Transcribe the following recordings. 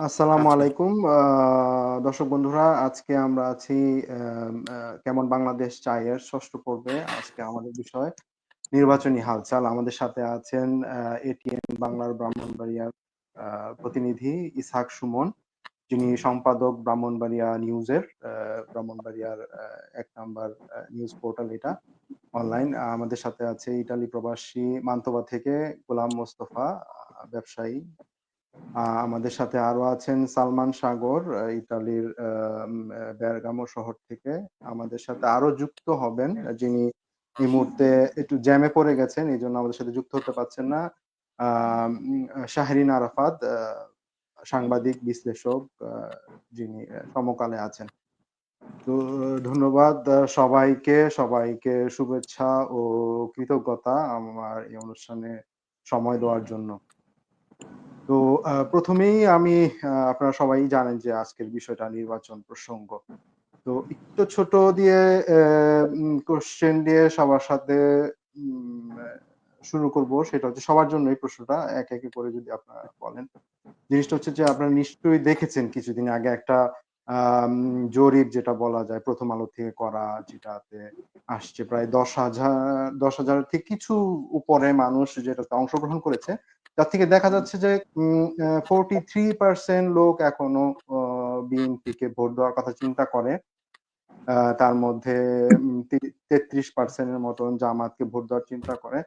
আসসালামু আচ্ছা। আলাইকুম। দর্শক বন্ধুরা, আজকে আমরা আছি কেমন বাংলাদেশ চাই-এর ৬ষ্ঠ পর্বে। আজকে আমাদের বিষয় নির্বাচনী হালচাল। আমাদের সাথে আছেন এটিএন বাংলার ব্রাহ্মণবাড়িয়ার আ প্রতিনিধি ইসহাক সুমন, যিনি সম্পাদক ব্রাহ্মণবাড়িয়া নিউজের। ব্রাহ্মণবাড়িয়ার ১ নাম্বার নিউজ পোর্টাল এটা, অনলাইন। আমাদের সাথে আছে ইতালি প্রবাসী মান্তোবা থেকে গোলাম মোস্তফা, ব্যবসায়ী। আমাদের সাথে আরো আছেন সালমান সাগর, ইতালির বেরগামো শহর থেকে। আমাদের সাথে আরো যুক্ত হবেন, যিনি এই মুহূর্তে একটু জ্যামে পড়ে গেছেন, এইজন্য আমাদের সাথে যুক্ত হতে পারছেন না। শাহরিন আরাফাত, সাংবাদিক, বিশ্লেষক, যিনি সমকালে আছেন। তো ধন্যবাদ সবাইকে শুভেচ্ছা ও কৃতজ্ঞতা আমার এই অনুষ্ঠানে সময় দেওয়ার জন্য। তো ১ম এই আমি, আপনারা সবাই জানেন যে আজকের বিষয়টা নির্বাচন প্রসঙ্গ। তো একটু ছোট দিয়ে কোয়েশ্চেন দিয়ে সবার সাথে উম আ শুরু করব। সেটা হচ্ছে সবার জন্য এই প্রশ্নটা, একে, একে করে যদি আপনারা বলেন। জিনিসটা হচ্ছে যে আপনারা নিশ্চয়ই দেখেছেন কিছুদিন আগে একটা আম জরিপ, যেটা বলা যায় ১ম আলো থেকে করা, যেটাতে আসছে প্রায় ১০,০০০ থেকে কিছু উপরে মানুষ যেটাতে অংশগ্রহণ করেছে। তার থেকে দেখা যাচ্ছে যে 43% লোক এখনো অ বিএনপিকে ভোট দেওয়ার কথা চিন্তা করে। তার মধ্যে ৩৩% এর মতন জামাতকে ভোট দেওয়ার চিন্তা করে।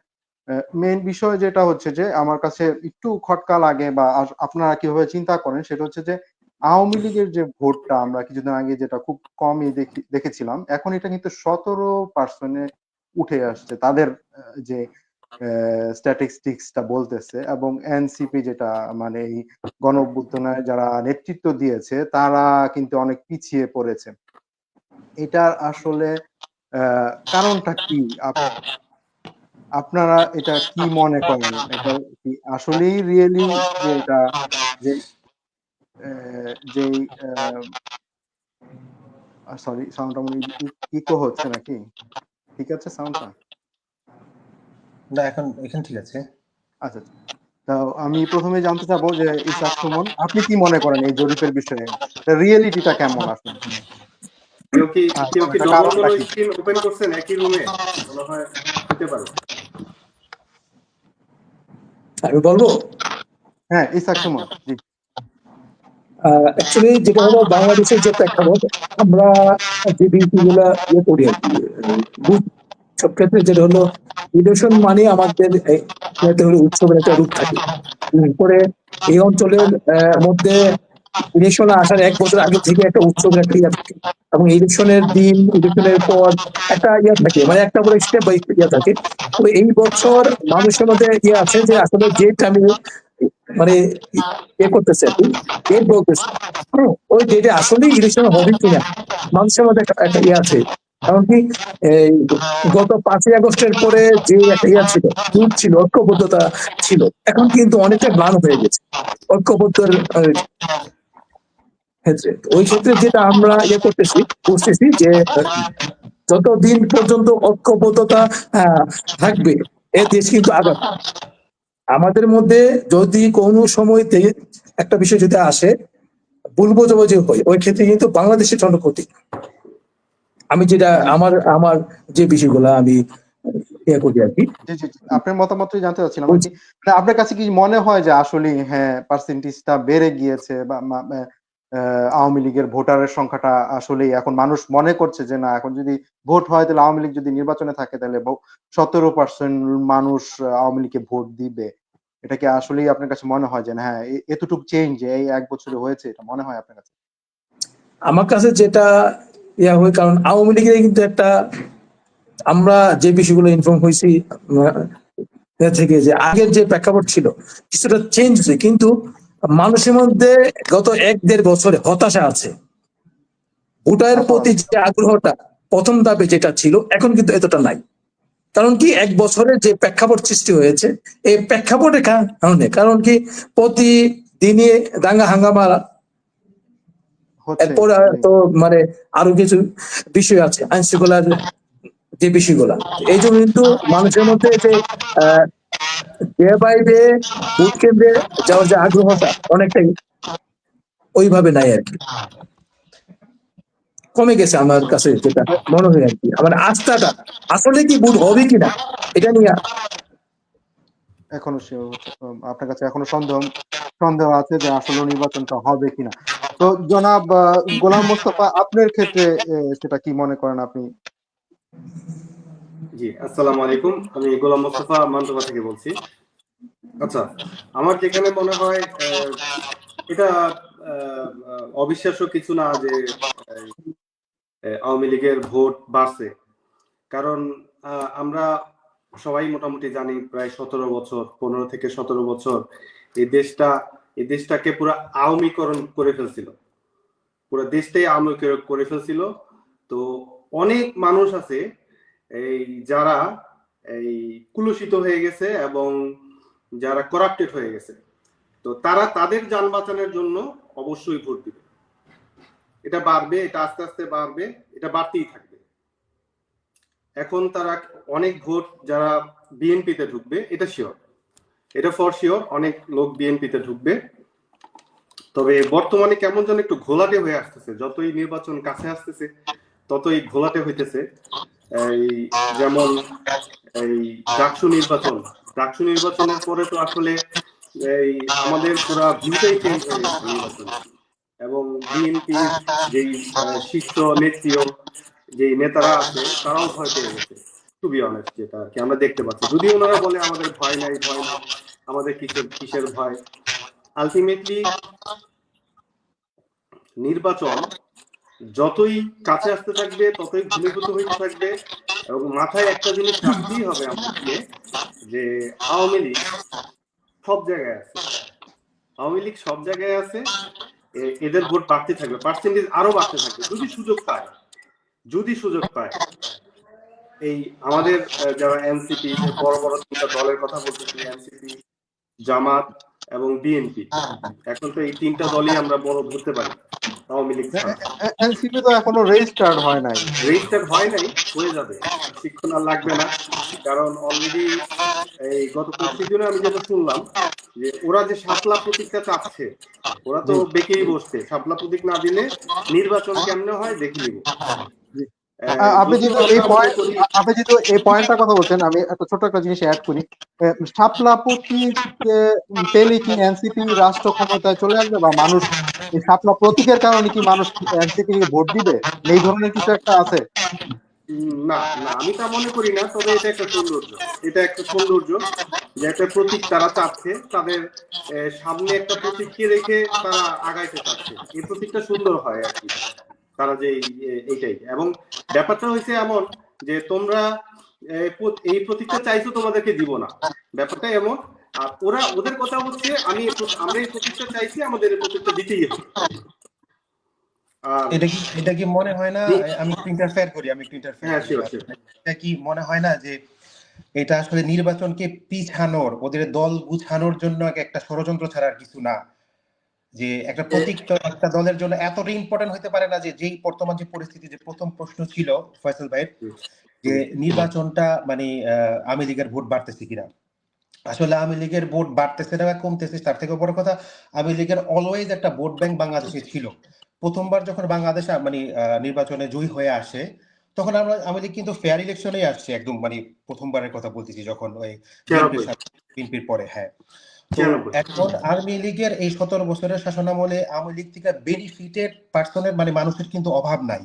মেইন বিষয় যেটা হচ্ছে যে আমার কাছে একটু খটকা লাগে, বা আপনারা কিভাবে চিন্তা করেন, সেটা হচ্ছে যে আওয়ামী লীগের যে ভোটটা আমরা কিছুদিন আগে যেটা খুব কমই দেখেছিলাম, এখন এটা কিন্তু ১৭% এ উঠে আসছে। তাদের যে স্ট্যাটিস্টিক্স টা বলতেছে, এবং এনসিপি যেটা, মানে এই গণ-অভ্যুত্থানে যারা নেতৃত্ব দিয়েছে, তারা কিন্তু অনেক পিছিয়ে পড়েছে। এটার আসলে কারণটা কি? আপনারা এটা কি মনে করেন? এটা কি আসলেই রিয়েলি, যে এটা, যে যেই সরি, সাউন্ডটা মনে হয় ইকো হচ্ছে নাকি? ঠিক আছে সাউন্ডটা? না, এখন এখানে ঠিক আছে। আচ্ছা, আচ্ছা। তো আমি ১ম এ জানতে চাবো যে ইসহাক সুমন, আপনি কি মনে করেন এই জরিপের বিষয়ে? রিয়েলিটিটা কেমন আসলে? কেউ কি কেউ এবং কি এটার ডবল কারণটা কোনো কি? স্ক্রিন ওপেন করছেন একই রুমে? মনে হয় হতে পারে। আমি বলবো হ্যাঁ, ইসহাক সুমন। জি। অ্যাকচুয়ালি যেটা হলো বাংলাদেশের যে প্রেক্ষাপট, আমরা যে বিষয়গুলা করি আর কি, বুঝ- সব ক্ষেত্রে যেটা হলো ইলেকশন মানে আমাদের ইয়াতে হলো উৎসবের একটা রূপ থাকে। পরে এই অঞ্চলের মধ্যে ইলেকশন আসার ১ বছর আগে থেকে একটা উৎসবের একটা ইয়া থাকে, এবং ইলেকশনের দিন, ইলেকশনের পর একটা ইয়া থাকে, মানে একটা করে স্টেপ বাই ইয়া থাকে। তো এই বছর মানুষের মধ্যে ইয়ে আছে যে আসলে যে আমি মানে ইয়ে করতেছে আর কি, ডেট বলতেছে। ওই ডেটে আসলে ইলেকশন হবে কিনা মানুষের মধ্যে একটা একটা ইয়ে আছে। কারণ কি, এই গত ৫ই আগস্টের পরে যে একটা ইয়া ছিল, জোট ছিল, ঐক্যবদ্ধতা ছিল, এখন কিন্তু অনেকটা ম্লান হয়ে গেছে ঐক্যবদ্ধের ক্ষেত্রে। তো ওই ক্ষেত্রে যেটা আমরা ইয়ে করতেছি, বুঝতেছি যে যতদিন পর্যন্ত ঐক্যবদ্ধতা থাকবে, এ দেশ কিন্তু আগাবে। আমাদের মধ্যে যদি কোনো সময়তে একটা বিষয় যদি আসে, ভুল বোঝাবুঝি হয়, ওই ক্ষেত্রে কিন্তু বাংলাদেশের জন্য ক্ষতি। আমি যেটা জি, আমার আমার যে বিষয়গুলো আমি ইয়ে করি আর কি, জি, জি, জি। আপনার মতামতই জানতে চাচ্ছিলাম আরকি। বলছি। মানে আপনার কাছে কি মনে হয় যে আসলেই হ্যাঁ, পার্সেন্টেজটা বেড়ে গিয়েছে, বা মা ব্যা অ্যা আওয়ামী লীগের ভোটারের সংখ্যাটা আসলেই এখন মানুষ মনে করছে যে না, এখন যদি ভোট হয় তাহলে আওয়ামী লীগ যদি নির্বাচনে থাকে তাহলে ১৭% মানুষ আওয়ামী লীগকে ভোট দিবে। এটা কি আসলেই আপনার কাছে মনে হয় যে না, হ্যাঁ, এতটুকু চেঞ্জ এই ১ বছরে হয়েছে, এটা মনে হয় আপনার কাছে? আমার কাছে যেটা ইয়া হয়, কারণ আওয়ামী লীগের কিন্তু একটা, আমরা যে বিষয়গুলো ইনফর্ম হয়েছি থেকে, যে আগের যে প্রেক্ষাপট ছিল কিছুটা চেঞ্জ হয়েছে, কিন্তু মানুষের মধ্যে গত ১-১.৫ বছরে হতাশা আছে। ভোটারের প্রতি আশাবাদী। যে আগ্রহটা প্রথম ধাপে যেটা ছিল, এখন কিন্তু এতটা নাই। কারণ কি, ১ বছরের যে প্রেক্ষাপট সৃষ্টি হয়েছে, এই প্রেক্ষাপটের কারণে, কারণ কি প্রতিদিনই দাঙ্গা হাঙ্গামা, হচ্ছে। এরপর জি। তো মানে আরো কিছু বিষয় আছে, আইন শৃঙ্খলার যে বিষয়গুলা। এই জন্য কিন্তু মানুষের মধ্যে যে আহ ডে বাই ডে ভোট কেন্দ্রে যাওয়ার যে আগ্রহটা অনেকটাই ওইভাবে নাই আর কি, কমে গেছে আমার কাছে যেটা মনে হয় আর কি। আমার আস্থাটা আসলে কি ভোট হবে কিনা এটা নিয়ে এখনো আপনার কাছে এখনো সন্দেহ আছে যে আসলে নির্বাচনটা হবে কিনা। তো জনাব গোলাম মোস্তফা, আপনার ক্ষেত্রে সেটা কি মনে করেন আপনি? জি, আসসালামু আলাইকুম। আমি গোলাম মোস্তফা মান্তবা থেকে বলছি। আচ্ছা, আমার যেখানে মনে হয় এটা অবিশ্বাস্য কিছু না যে আওয়ামী লীগের ভোট বাড়ছে, কারণ আমরা সবাই মোটামুটি জানি প্রায় 17 বছর, 15 থেকে 17 বছর এই দেশটাকে পুরো আওয়ামীকরণ করে ফেলছিল, পুরো দেশটাই আওয়ামী করে ফেলছিল। তো অনেক মানুষ আছে এই যারা এই কুলুষিত হয়ে গেছে এবং যারা করাপ্টেড হয়ে গেছে, তো তারা তাদের যান বাঁচানোর জন্য অবশ্যই ভোট দিবে। এটা বাড়বে, এটা আস্তে আস্তে বাড়বে, এটা বাড়তেই থাকবে। এখন তারা অনেক ভোট যারা বিএনপিতে ঢুকবে, এটা শিওর, এটা ফর শিওর অনেক লোক বিএনপিতে ঢুকবে। তবে বর্তমানে কেমন যেন একটু ঘোলাটে হয়ে আসতেছে, যতই নির্বাচন কাছে আসতেছে ততই ঘোলাটে হইতেছে। এই যেমন এই ডাকসু নির্বাচনের পরে তো আসলে এই আমাদের পুরা ভিউটাই চেঞ্জ হয়ে গেছে নির্বাচন, এবং বিএনপির যেই শীর্ষ নেত্রীয় যে নেতারা আছে তারাও ভয় পেয়ে গেছে, টু বি অনেস্ট, যেটা আর কি আমরা দেখতে পাচ্ছি। যদি ওনারা বলে আমাদের ভয় নাই, আমাদের কিসের ভয়, আলটিমেটলি নির্বাচন যতই কাছে আসতে থাকবে ততই ঘনীভূত হইতে থাকবে, এবং মাথায় একটা জিনিস রাখতেই হবে আমাদেরকে যে আওয়ামী লীগ সব জায়গায় আছে, আওয়ামী লীগ সব জায়গায় আছে। এদের ভোট বাড়তে থাকবে, পার্সেন্টেজ আরো বাড়তে থাকবে যদি সুযোগ পায়। এই আমাদের যারা এনসিপি, বড় বড় তিনটা দলের কথা বলতেছি, এনসিপি, জামাত এবং বিএনপি, এখন তো এই তিনটা দলই আমরা বড় ধরতে পারি আওয়ামী লীগ ছাড়া। এনসিপি তো এখনো রেজিস্টার্ড হয় নাই। হয়ে যাবে, শিক্ষণ আর লাগবে না, কারণ অলরেডি এই গত প্রতিদিনে আমি যেটা শুনলাম যে ওরা যে শাপলা প্রতীকটা চাচ্ছে, ওরা তো বেঁকেই বসছে, শাপলা প্রতীক না দিলে নির্বাচন কেমনে হয় দেখে নিব। আপনি যেহেতু এই পয়েন্টটার কথা বলছেন, আমি একটা ছোট একটা জিনিস অ্যাড করি। শাপলা প্রতীক পেলে কি এনসিপি রাষ্ট্র ক্ষমতায় চলে আসবে, বা মানুষ এই শাপলা প্রতীকের কারণে কি মানুষ এনসিপি কে ভোট দিবে, এই ধরনের কিছু একটা আছে? না, আমি তা মনে করি না। তবে এটা একটা সৌন্দর্য যে একটা প্রতীক তারা চাচ্ছে, তাদের সামনে একটা প্রতীককে রেখে তারা আগাইতে চাচ্ছে, এই প্রতীকটা সুন্দর হয় আর কি। তারা যে এইটাই, এবং ব্যাপারটা হয়েছে এমন যে তোমরা এই প্রতীকটা চাইছো, তোমাদেরকে দিব না, ব্যাপারটা এমন। আর ওদের কথা হচ্ছে আমরা এই প্রতীকটা চাইছি, আমাদের এই প্রতীকটা দিতেই হবে। এটা কি মনে হয় না, আমি একটু ইন্টারফেয়ার করি, এটা কি মনে হয় না যে এটা আসলে নির্বাচনকে পিছানোর, ওদের দল গুছানোর জন্য একটা ষড়যন্ত্র ছাড়া আর কিছু না? যে একটা প্রতীক একটা দলের জন্য এতটা ইম্পর্টেন্ট হতে পারে না? যে যেই বর্তমান যে পরিস্থিতি, যে প্রথম প্রশ্ন ছিল ফয়সাল ভাইয়ের যে নির্বাচনটা মানে আওয়ামী লীগের ভোট বাড়তেছে কিনা, আসলে আওয়ামী লীগের ভোট বাড়তেছে না কমতেছে, তার থেকে বড় কথা আওয়ামী লীগের অলওয়েজ একটা ভোট ব্যাংক বাংলাদেশে ছিল। প্রথমবার যখন বাংলাদেশ মানে নির্বাচনে জয়ী হয়ে আসে, তখন আমরা আওয়ামী লীগ কিন্তু ফেয়ার ইলেকশনে আসছে একদম, মানে প্রথমবারের কথা বলতেছি, যখন ওই বিএনপির পরে। হ্যাঁ, তো এখন আওয়ামী লীগের এই 17 বছরের শাসনামলে আওয়ামী লীগ থেকে বেনিফিটেড পার্সনের মানে মানুষের কিন্তু অভাব নাই,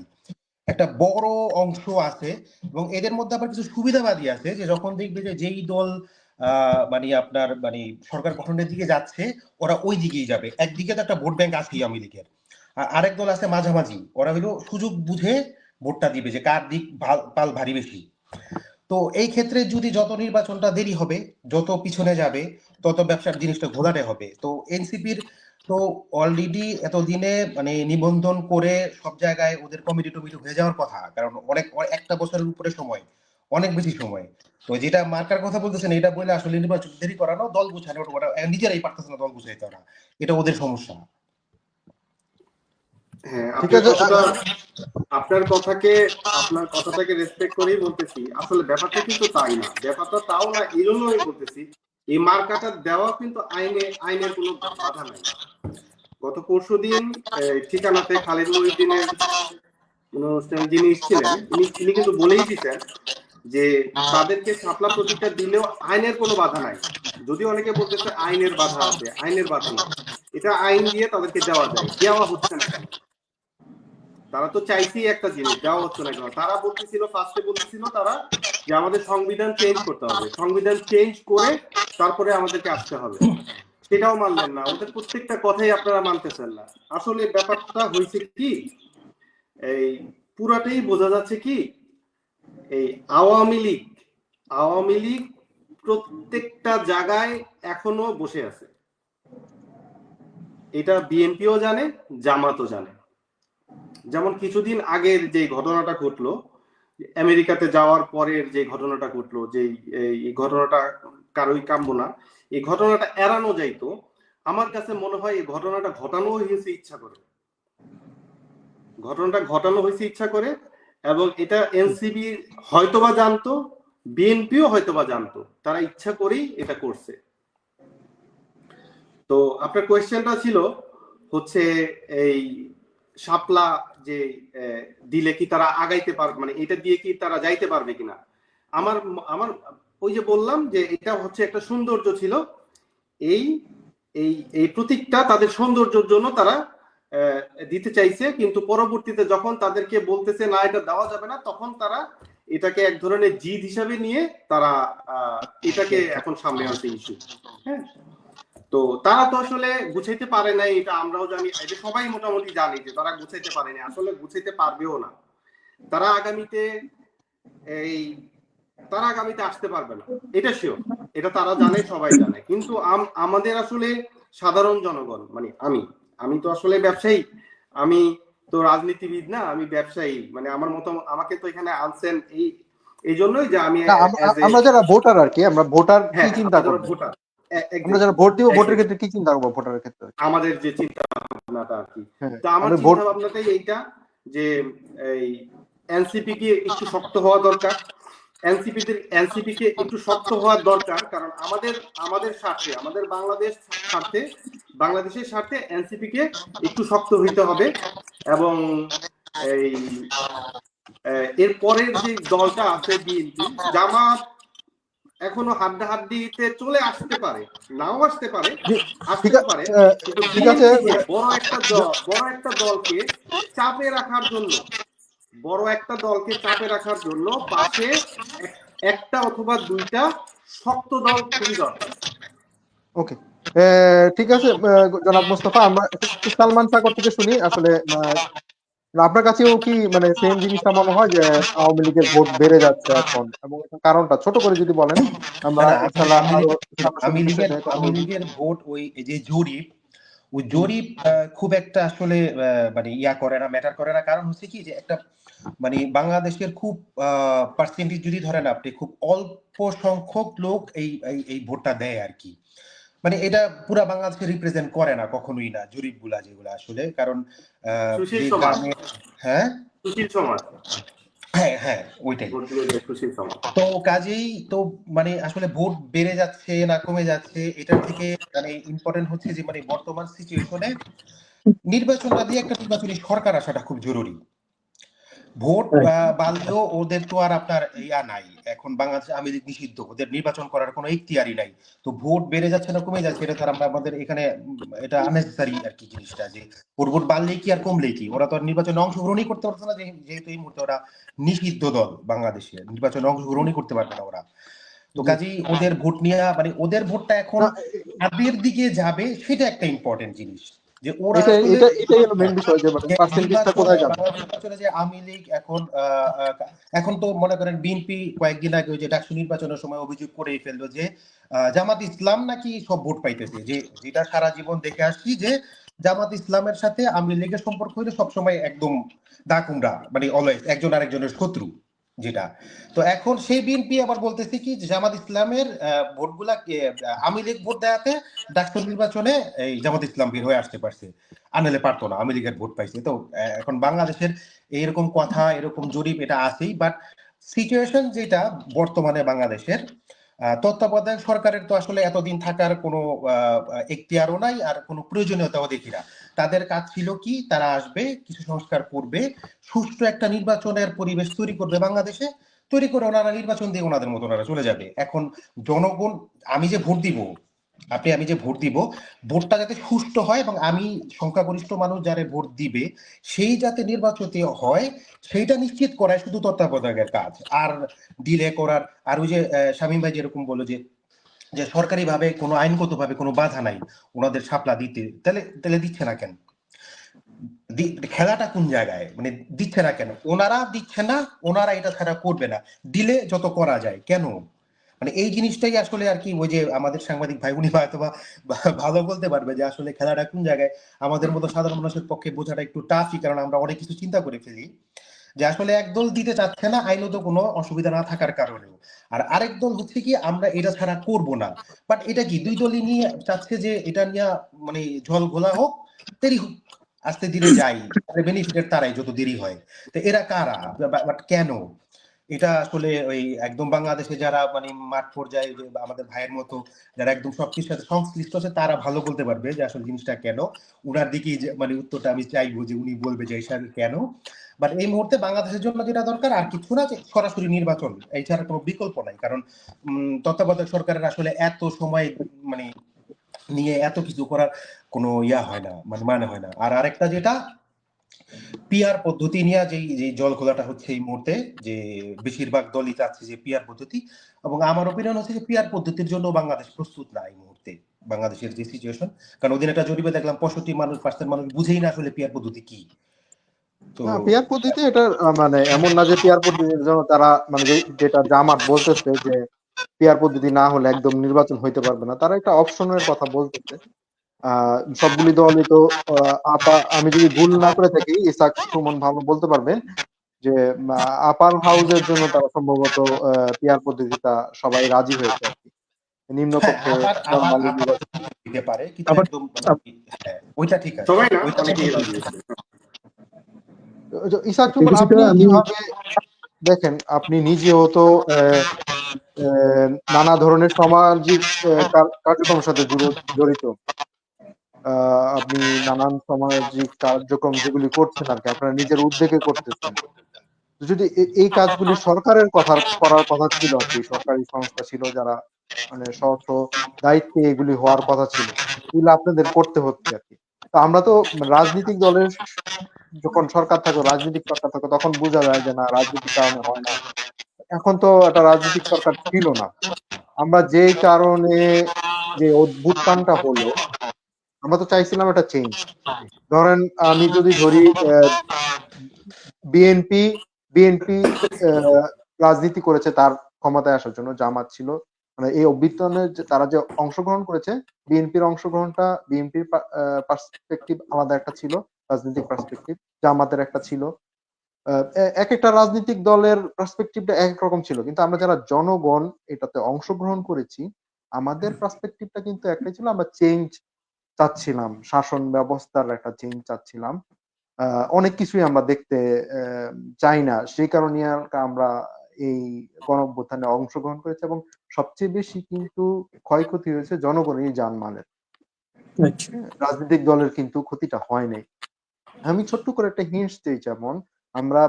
একটা বড় অংশ আছে। এবং এদের মধ্যে আবার কিছু সুবিধাবাদী আছে, যে যখন দেখবে যে যেই দল মানে আপনার মানে সরকার গঠনের দিকে যাচ্ছে, ওরা ওই দিকেই যাবে। একদিকে তো একটা ভোট ব্যাংক আছে আওয়ামী লীগের, আর আরেক দল আছে মাঝামাঝি, ওরা হলো সুযোগ বুঝে ভোটটা দিবে যে কার দিক পাল ভারী বেশি। তো এই ক্ষেত্রে যদি যত নির্বাচনটা দেরি হবে, যত পিছনে যাবে, তত ব্যবসার জিনিসটা ঘোলাটে হবে। তো এনসিপির তো অলরেডি এতদিনে মানে নিবন্ধন করে সব জায়গায় ওদের কমিটি টমিটি হয়ে যাওয়ার কথা, কারণ একটা বছরের উপরে সময়, অনেক বেশি সময়। তো যেটা মার্কার কথা বলতেছেন, এটা বলে আসলে নির্বাচন দেরি করানো, দল গুছানো, ওরা নিজেরাই পারতেছে না দল গুছাইতে, ওরা, এটা ওদের সমস্যা। হ্যাঁ, আপনার কথাটাকে রেসপেক্ট করেই বলতেছি। আসলে ব্যাপারটা কিন্তু তাই না, ব্যাপারটা তাও না, এই জন্যই বলতেছি এই মার্কাটা দেওয়া কিন্তু আইনের কোনো বাধা নাই। গত পরশুদিন ঠিকানাতে খালিদ মহিউদ্দিনের অনুষ্ঠানে যিনি ছিলেন তিনি কিন্তু বলেই দিতেন যে তাদেরকে শাপলা প্রতীকটা দিলেও আইনের কোনো বাধা নাই। যদি অনেকে বলতেছে আইনের বাধা আছে, আইনের বাধা নাই, এটা আইন দিয়ে তাদেরকে দেওয়া যায়, দেওয়া হচ্ছে না কেন? তারা তো চাইছেই একটা জিনিস, দেওয়া হচ্ছে না কেন? তারা বলতেছিল, ফার্স্টে বলতেছিল তারা যে আমাদের সংবিধান চেঞ্জ করতে হবে, সংবিধান চেঞ্জ করে তারপরে আমাদেরকে আসতে হবে, সেটাও মানলেন না। ওদের প্রত্যেকটা কথাই আপনারা মানতেছেন না। আসলে ব্যাপারটা হয়েছে কি, এই পুরাটাই বোঝা যাচ্ছে কি, এই আওয়ামী লীগ প্রত্যেকটা জায়গায় এখনো বসে আছে। এটা বিএনপিও জানে, জামাতও জানে। যেমন কিছুদিন আগের যে ঘটনাটা ঘটলো, আমেরিকাতে যাওয়ার পরের যে ঘটনাটা ঘটলো, যে এই ঘটনাটা কারোই কাম্য না, এই ঘটনাটা এড়ানো যাইতো। আমার কাছে মনে হয় এই ঘটনাটা ঘটানো হয়েছে ইচ্ছা করে, ঘটনাটা ঘটানো হয়েছে ইচ্ছা করে, এবং এটা এনসিবি হয়তোবা জানতো, বিএনপিও হয়তোবা জানতো, তারা ইচ্ছা করেই এটা করছে। তো আপনার কোয়েশ্চেনটা ছিল হচ্ছে এই শাপলা যে দিলে কি তারা আগাইতে পারবে, মানে এটা দিয়ে কি তারা যাইতে পারবে কিনা। আমার আমার ওই যে বললাম যে এটা হচ্ছে একটা সৌন্দর্য ছিল, এই এই এই প্রতীকটা তাদের সৌন্দর্যের জন্য তারা দিতে চাইছে, কিন্তু পরবর্তীতে যখন তাদেরকে বলতেছে না এটা দেওয়া যাবে না, তখন তারা এটাকে এক ধরনের জিদ হিসাবে নিয়ে তারা এটাকে এখন সামনে আনছে ইস্যু। হ্যাঁ, তো তারা তো আসলে গুছাইতে পারে নাই, এটা আমরাও জানি, এটা সবাই মোটামুটি জানি যে তারা গুছাইতে পারেনি, আসলে গুছাইতে পারবেও না। তারা আগামীতে আসতে পারবে না, এটা শিওর, এটা তারা জানে, সবাই জানে। কিন্তু আমাদের আসলে সাধারণ জনগণ, মানে আমি তো আসলে ব্যবসায়ী, আমি তো রাজনীতিবিদ না, আমি ব্যবসায়ী, মানে আমার মতো আমাকে তো এখানে আনছেন এই জন্যই যে আমি আমরা যারা ভোটার আর কি, আমরা ভোটার কি চিন্তা করব, ভোটার, আমরা যারা ভোট দিব, ভোটের ক্ষেত্রে কি চিন্তা করবো, ভোটারের ক্ষেত্রে আমাদের যে চিন্তা ভাবনাটা আর কি। তো আমার ভোট চিন্তা ভাবনাটাই এইটা যে এই এনসিপি কে একটু শক্ত হওয়া দরকার, এনসিপি কে একটু শক্ত হওয়া দরকার, কারণ আমাদের স্বার্থে, আমাদের বাংলাদেশের স্বার্থে এনসিপি কে একটু শক্ত হইতে হবে। এবং এই এর পরের যে দলটা আছে বিএনপি, জামাত এখনো হাড্ডাহাড্ডিতে চলে আসতে পারে, নাও আসতে পারে, আসতে পারে, কিন্তু ঠিক আছে, বড় একটা দলকে চাপে রাখার জন্য, পাশে একটা অথবা দুইটা শক্ত দল খুবই দরকার। ওকে, ঠিক আছে জনাব মোস্তফা, আমরা একটু সালমান সাগর থেকে শুনি। আসলে আপনার কাছেও কি মানে সেম জিনিসটা মনে হয় যে আওয়ামী লীগের ভোট বেড়ে যাচ্ছে এখন, এবং কারণটা ছোট করে যদি বলেন আমরা ইনশাআল্লাহ আরো আওয়ামী লীগের ভোট, ওই যে জরিপ খুব একটা আসলে মানে করে না, ম্যাটার করে না। কারণ হচ্ছে কি যে একটা মানে বাংলাদেশের খুব পার্সেন্টেজ যদি ধরেন আপনি, খুব অল্প সংখ্যক লোক এই ভোটটা দেয় আর কি। মানে এটা পুরা বাংলাদেশকে রিপ্রেজেন্ট করে না কখনোই না, জরিপগুলা যেগুলো আসলে। কারণ হ্যাঁ ওইটাই। তো কাজেই তো মানে আসলে ভোট বেড়ে যাচ্ছে না কমে যাচ্ছে, এটার থেকে মানে ইম্পর্টেন্ট হচ্ছে যে মানে বর্তমান সিচুয়েশনে নির্বাচনটা দিয়ে একটা নির্বাচনী সরকার আসাটা খুব জরুরি। ভোট বাড়লেও ওদের তো আর আপনার নাই, এখন বাংলাদেশে আওয়ামী লীগ নিষিদ্ধ, ওদের নির্বাচন করার কোনো ইখতিয়ারই নাই। তো ভোট বেড়ে যাচ্ছে না কমে যাচ্ছে, এটা তো আমাদের এখানে এটা আননেসেসারি আর কি জিনিসটা, যে ভোট বাড়লেই কি আর কমলেই কি, ওরা তো আর নির্বাচনে অংশগ্রহণই করতে পারছে না, যেহেতু এই মুহূর্তে ওরা নিষিদ্ধ দল, বাংলাদেশে নির্বাচনে অংশগ্রহণই করতে পারবে না ওরা। তো কাজেই ওদের ভোট নিয়ে মানে ওদের ভোটটা এখন কাদের দিকে যাবে সেটা একটা ইম্পর্টেন্ট জিনিস, যে ওরা এটাই হলো মেইন বিষয়, যে পার্সেন্টেজটা কোথায় যাবে। নির্বাচনে যে আওয়ামী লীগ এখন তো মনে করেন বিএনপি কয়েকদিন আগে ওই যে ডাকসু নির্বাচনের সময় অভিযোগ করেই ফেললো যে জামাত ইসলাম নাকি সব ভোট পাইতেছে, যেটা সারা জীবন দেখে আসছি যে জামাত ইসলামের সাথে আওয়ামী লীগের সম্পর্ক হইলে সবসময় একদম দাকুমরা, মানে অলওয়েজ একজন আরেকজনের শত্রু যেটা। তো এখন সেই বিএনপি আবার বলতেছে কি জামাত ইসলামের ভোটগুলা আওয়ামী লীগ ভোট দেওয়াতে ডাকসু নির্বাচনে এই জামাত ইসলাম বের হয়ে আসতে পারছে, আনলে পারতো না, আওয়ামী লীগের ভোট পাইছে। তো এখন বাংলাদেশের এরকম কথা, এরকম জরিপ এটা আছেই, বাট সিচুয়েশন যেটা বর্তমানে বাংলাদেশের, তত্ত্বাবধায়ক সরকারের তো আসলে এতদিন থাকার কোনো এখতিয়ারও নাই, আর কোনো প্রয়োজনীয়তাও দেখি না। তাদের কাজ ছিল কি, তারা আসবে, কিছু সংস্কার করবে, সুষ্ঠু একটা নির্বাচনের পরিবেশ তৈরি করবে বাংলাদেশে, তৈরি করে ওনারা নির্বাচন দিয়ে ওনাদের মতো ওনারা চলে যাবে। এখন জনগণ, আমি যে ভোট দিব, আমি যে ভোট দিব, ভোটটা যাতে সুষ্ঠু হয় এবং আমি সংখ্যাগরিষ্ঠ মানুষ যারা ভোট দিবে সেই যাতে নির্বাচিত হয়, সেইটা নিশ্চিত করাই শুধু তত্ত্বাবধায়কের কাজ। আর ডিলে করার, আর ওই যে শামীম ভাই যেরকম বললো যে যে সরকারি ভাবে কোনো আইনগত ভাবে কোনো বাধা নাই ওনাদের শাপলা দিতে, তাহলে তাহলে দিচ্ছে না কেন? খেলাটা কোন জায়গায়, মানে দিচ্ছে না কেন? ওনারা দিচ্ছে না, ওনারা এটা ছাড়া করবে না, দিলে যত করা যায় কেন? মানে এই জিনিসটাই আসলে আর কি, ওই যে আমাদের সাংবাদিক ভাই উনি হয়তো বা ভালো বলতে পারবে যে আসলে খেলাটা কোন জায়গায়। আমাদের মতো সাধারণ মানুষের পক্ষে বোঝাটা একটু টাফই, কারণ আমরা অনেক কিছু চিন্তা করে ফেলি যে আসলে একদল দিতে চাচ্ছে না আইনত কোনো অসুবিধা না থাকার কারণেও, আর আরেক দল হচ্ছে কি আমরা এটা ছাড়া করব না। বাট এটা কি দুই দলই নিয়ে চাচ্ছে যে এটা নিয়ে মানে জল ঘোলা হোক, দেরি হোক, আস্তে ধীরে যাই, বেনিফিটের তারাই যত দেরি হয়। তো এরা কারা, বাট কেন? এটা আসলে ওই একদম বাংলাদেশে যারা মানে মাঠ পর্যায়ে আমাদের ভাইয়ের মতো যারা একদম সবকিছুর সাথে সংশ্লিষ্ট আছে, তারা ভালো বলতে পারবে যে আসলে জিনিসটা কেন। উনার দিকেই মানে উত্তরটা আমি চাইবো যে উনি বলবে যে হিসাবে কেন। বাট এই মুহূর্তে বাংলাদেশের জন্য যেটা দরকার আর কিছু না, যে সরাসরি নির্বাচন, এই ছাড়া কোনো বিকল্প নাই। কারণ তত্ত্বাবধায়ক সরকারের আসলে এত সময় মানে নিয়ে এত কিছু করার কোনো ইয়া হয় না, মানে হয় না। আর আরেকটা যেটা পিআর পদ্ধতি নিয়ে যে জল খোলাটা হচ্ছে এই মুহূর্তে, যে বেশিরভাগ দলই চাচ্ছে যে পিআর পদ্ধতি, এবং আমার ওপিনিয়ন হচ্ছে যে পিআর পদ্ধতির জন্য বাংলাদেশ প্রস্তুত না এই মুহূর্তে, বাংলাদেশের যে সিচুয়েশন। কারণ ওদিন একটা জরিপে দেখলাম 65% মানুষ বুঝেই না আসলে পিআর পদ্ধতি কি। তো পিয়ার পদ্ধতি এটা মানে এমন না যে পিয়ার পদ্ধতির জন্য তারা মানে যেটা জামাত বলতেছে যে পিয়ার পদ্ধতি না হলে একদম নির্বাচন হইতে পারবে না, তারা একটা অপশনের কথা বলতেছে। সবগুলি দলই তো আমি যদি ভুল না করে থাকি, ইসাক সুমন ভালো বলতে পারবেন যে আপার হাউসের জন্য তারা সম্ভবত পিয়ার পদ্ধতিটা সবাই রাজি হয়েছে আর কি, হ্যাঁ, নিম্নকক্ষে আপার আপার নরমালি আপার নির্বাচন। দিতে পারে, কিন্তু আবার একদম মানে হ্যাঁ, ওইটা ঠিক আছে, সবাই না, ওইটা অনেকেই রাজি হয়েছে। ইসাক এই সুমন, বিষয়টা আপনি আমি কিভাবে দেখেন? আপনি নিজেও তো নানা ধরনের সামাজিক কার্যক্রমের সাথে জড়িত। আপনি নানান সামাজিক কার্যক্রম যেগুলি করছেন আর কি, আপনারা নিজের উদ্যোগে করতেছেন। যদি এই কাজগুলি সরকারের করার কথা ছিল আর কি, সরকারি সংস্থা ছিল যারা মানে স্ব দায়িত্বে এগুলি হওয়ার কথা ছিল, এগুলো আপনাদের করতে হচ্ছে আর কি। তো আমরা তো রাজনৈতিক দলের যখন সরকার থাকো, রাজনৈতিক সরকার থাকো, তখন বোঝা যায় যে না, রাজনৈতিক কারণে হয় না। এখন তো একটা রাজনৈতিক সরকার ছিল না, আমরা যেই কারণে যে অভ্যুত্থানটা হলো, আমরা তো চাইছিলাম একটা চেঞ্জ। ধরেন আমি যদি ধরি বিএনপি বিএনপি রাজনীতি করেছে তার ক্ষমতায় আসার জন্য, জামাত ছিল মানে এই অভ্যুত্থানে তারা যে অংশগ্রহণ করেছে, বিএনপির পার্সপেক্টিভ আলাদা একটা ছিল, রাজনৈতিক পার্সপেক্টিভ, জামাতের একটা ছিল। এক একটা রাজনৈতিক দলের পার্সপেক্টিভটা এক এক রকম ছিল, কিন্তু আমরা যারা জনগণ এটাতে অংশগ্রহণ করেছি, আমাদের পার্সপেক্টিভটা কিন্তু একটাই ছিল, আমরা চেঞ্জ চাচ্ছিলাম, শাসন ব্যবস্থার একটা চেঞ্জ চাচ্ছিলাম। অনেক কিছুই আমরা দেখতে চাই না, সেই কারণে আমরা এই গণঅভ্যুত্থানে অংশগ্রহণ করেছি, এবং সবচেয়ে বেশি কিন্তু ক্ষয়ক্ষতি হয়েছে জনগণের জানমালের। আচ্ছা, রাজনৈতিক দলের কিন্তু ক্ষতিটা হয় নাই। আমি ছোট্ট করে একটা হিন্টস দিই, যেমন আমরা,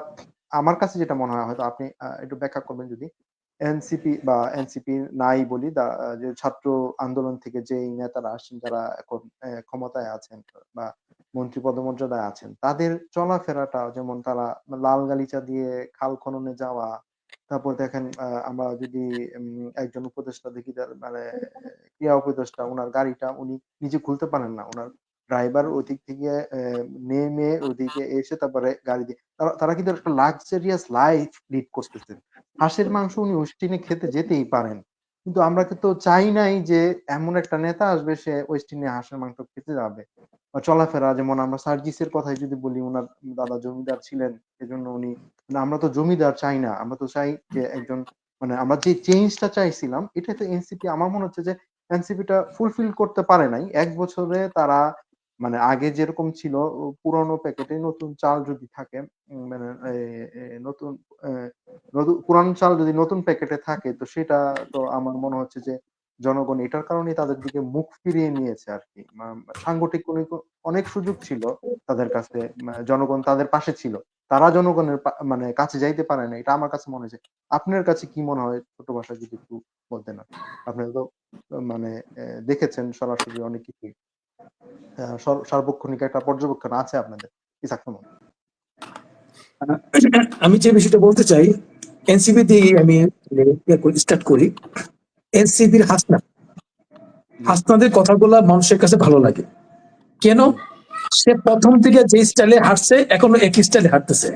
আমার কাছে যেটা মনে হয়, হয়তো আপনি একটু ব্যাখ্যা করবেন যদি, এনসিপি নাই বলি, যে ছাত্র আন্দোলন থেকে যে নেতারা আসছেন, যারা এখন ক্ষমতায় আছেন বা মন্ত্রী পদমর্যাদায় আছেন, তাদের চলাফেরাটা যেমন, তারা লাল গালিচা দিয়ে খাল খননে যাওয়া, তারপর দেখেন আমরা যদি একজন উপদেষ্টা দেখি, তার মানে ক্রিয়া উপদেষ্টা, ওনার গাড়িটা উনি নিজে খুলতে পারেন না, ওনার ড্রাইভার ওদিক থেকে নেমে ওদিকে এসে তারপরে গাড়ি দিয়ে, তারা কিন্তু একটা লাক্সারিয়াস লাইফ লিড করতেছেন। হাঁসের মাংস উনি ওয়েস্টিনে খেতে যেতেই পারেন, কিন্তু আমরা কিন্তু চাই নাই যে এমন একটা নেতা আসবে, সে ওয়েস্টিনে হাঁসের মাংস খেতে যাবে। বা চলাফেরা, যেমন আমরা সার্জিসের কথাই যদি বলি, ওনার দাদা জমিদার ছিলেন, সেজন্য উনি, মানে আমরা তো জমিদার চাই না, আমরা তো চাই যে একজন, মানে আমরা যে চেঞ্জটা চাইছিলাম, এটা তো এনসিপি, আমার মনে হচ্ছে যে এনসিপিটা ফুলফিল করতে পারে নাই। 1 বছরে তারা মানে আগে যেরকম ছিল পুরনো প্যাকেটে নতুন চাল যদি থাকে, মানে নতুন নতুন পুরান চাল যদি নতুন প্যাকেটে থাকে, তো সেটা তো আমার মনে হচ্ছে যে জনগণ এটার কারণেই তাদের দিকে মুখ ফিরিয়ে নিয়েছে আর কি। সাংগঠনিক অনেক সুযোগ ছিল তাদের কাছে, জনগণ তাদের পাশে ছিল, তারা জনগণের মানে কাছে যাইতে পারে না, এটা আমার কাছে মনে হয়েছে। আপনার কাছে কি মনে হয়, ছোট ভাষায় যদি একটু বলতেন? আপনি তো মানে দেখেছেন সরাসরি অনেক কিছু, সার্বক্ষণিক একটা পর্যবেক্ষণ আছে আপনাদের, ইসাক মামুন। আমি যে বিষয়টা বলতে চাই, এনসিপি দিয়ে আমি স্টার্ট করি। এনসিপির হাসনাদের কথাগুলো মানুষের কাছে ভালো লাগে কেন? সে প্রথম থেকে যে স্টাইলে হাঁটছে এখনো একই স্টাইলে হাঁটতেছে,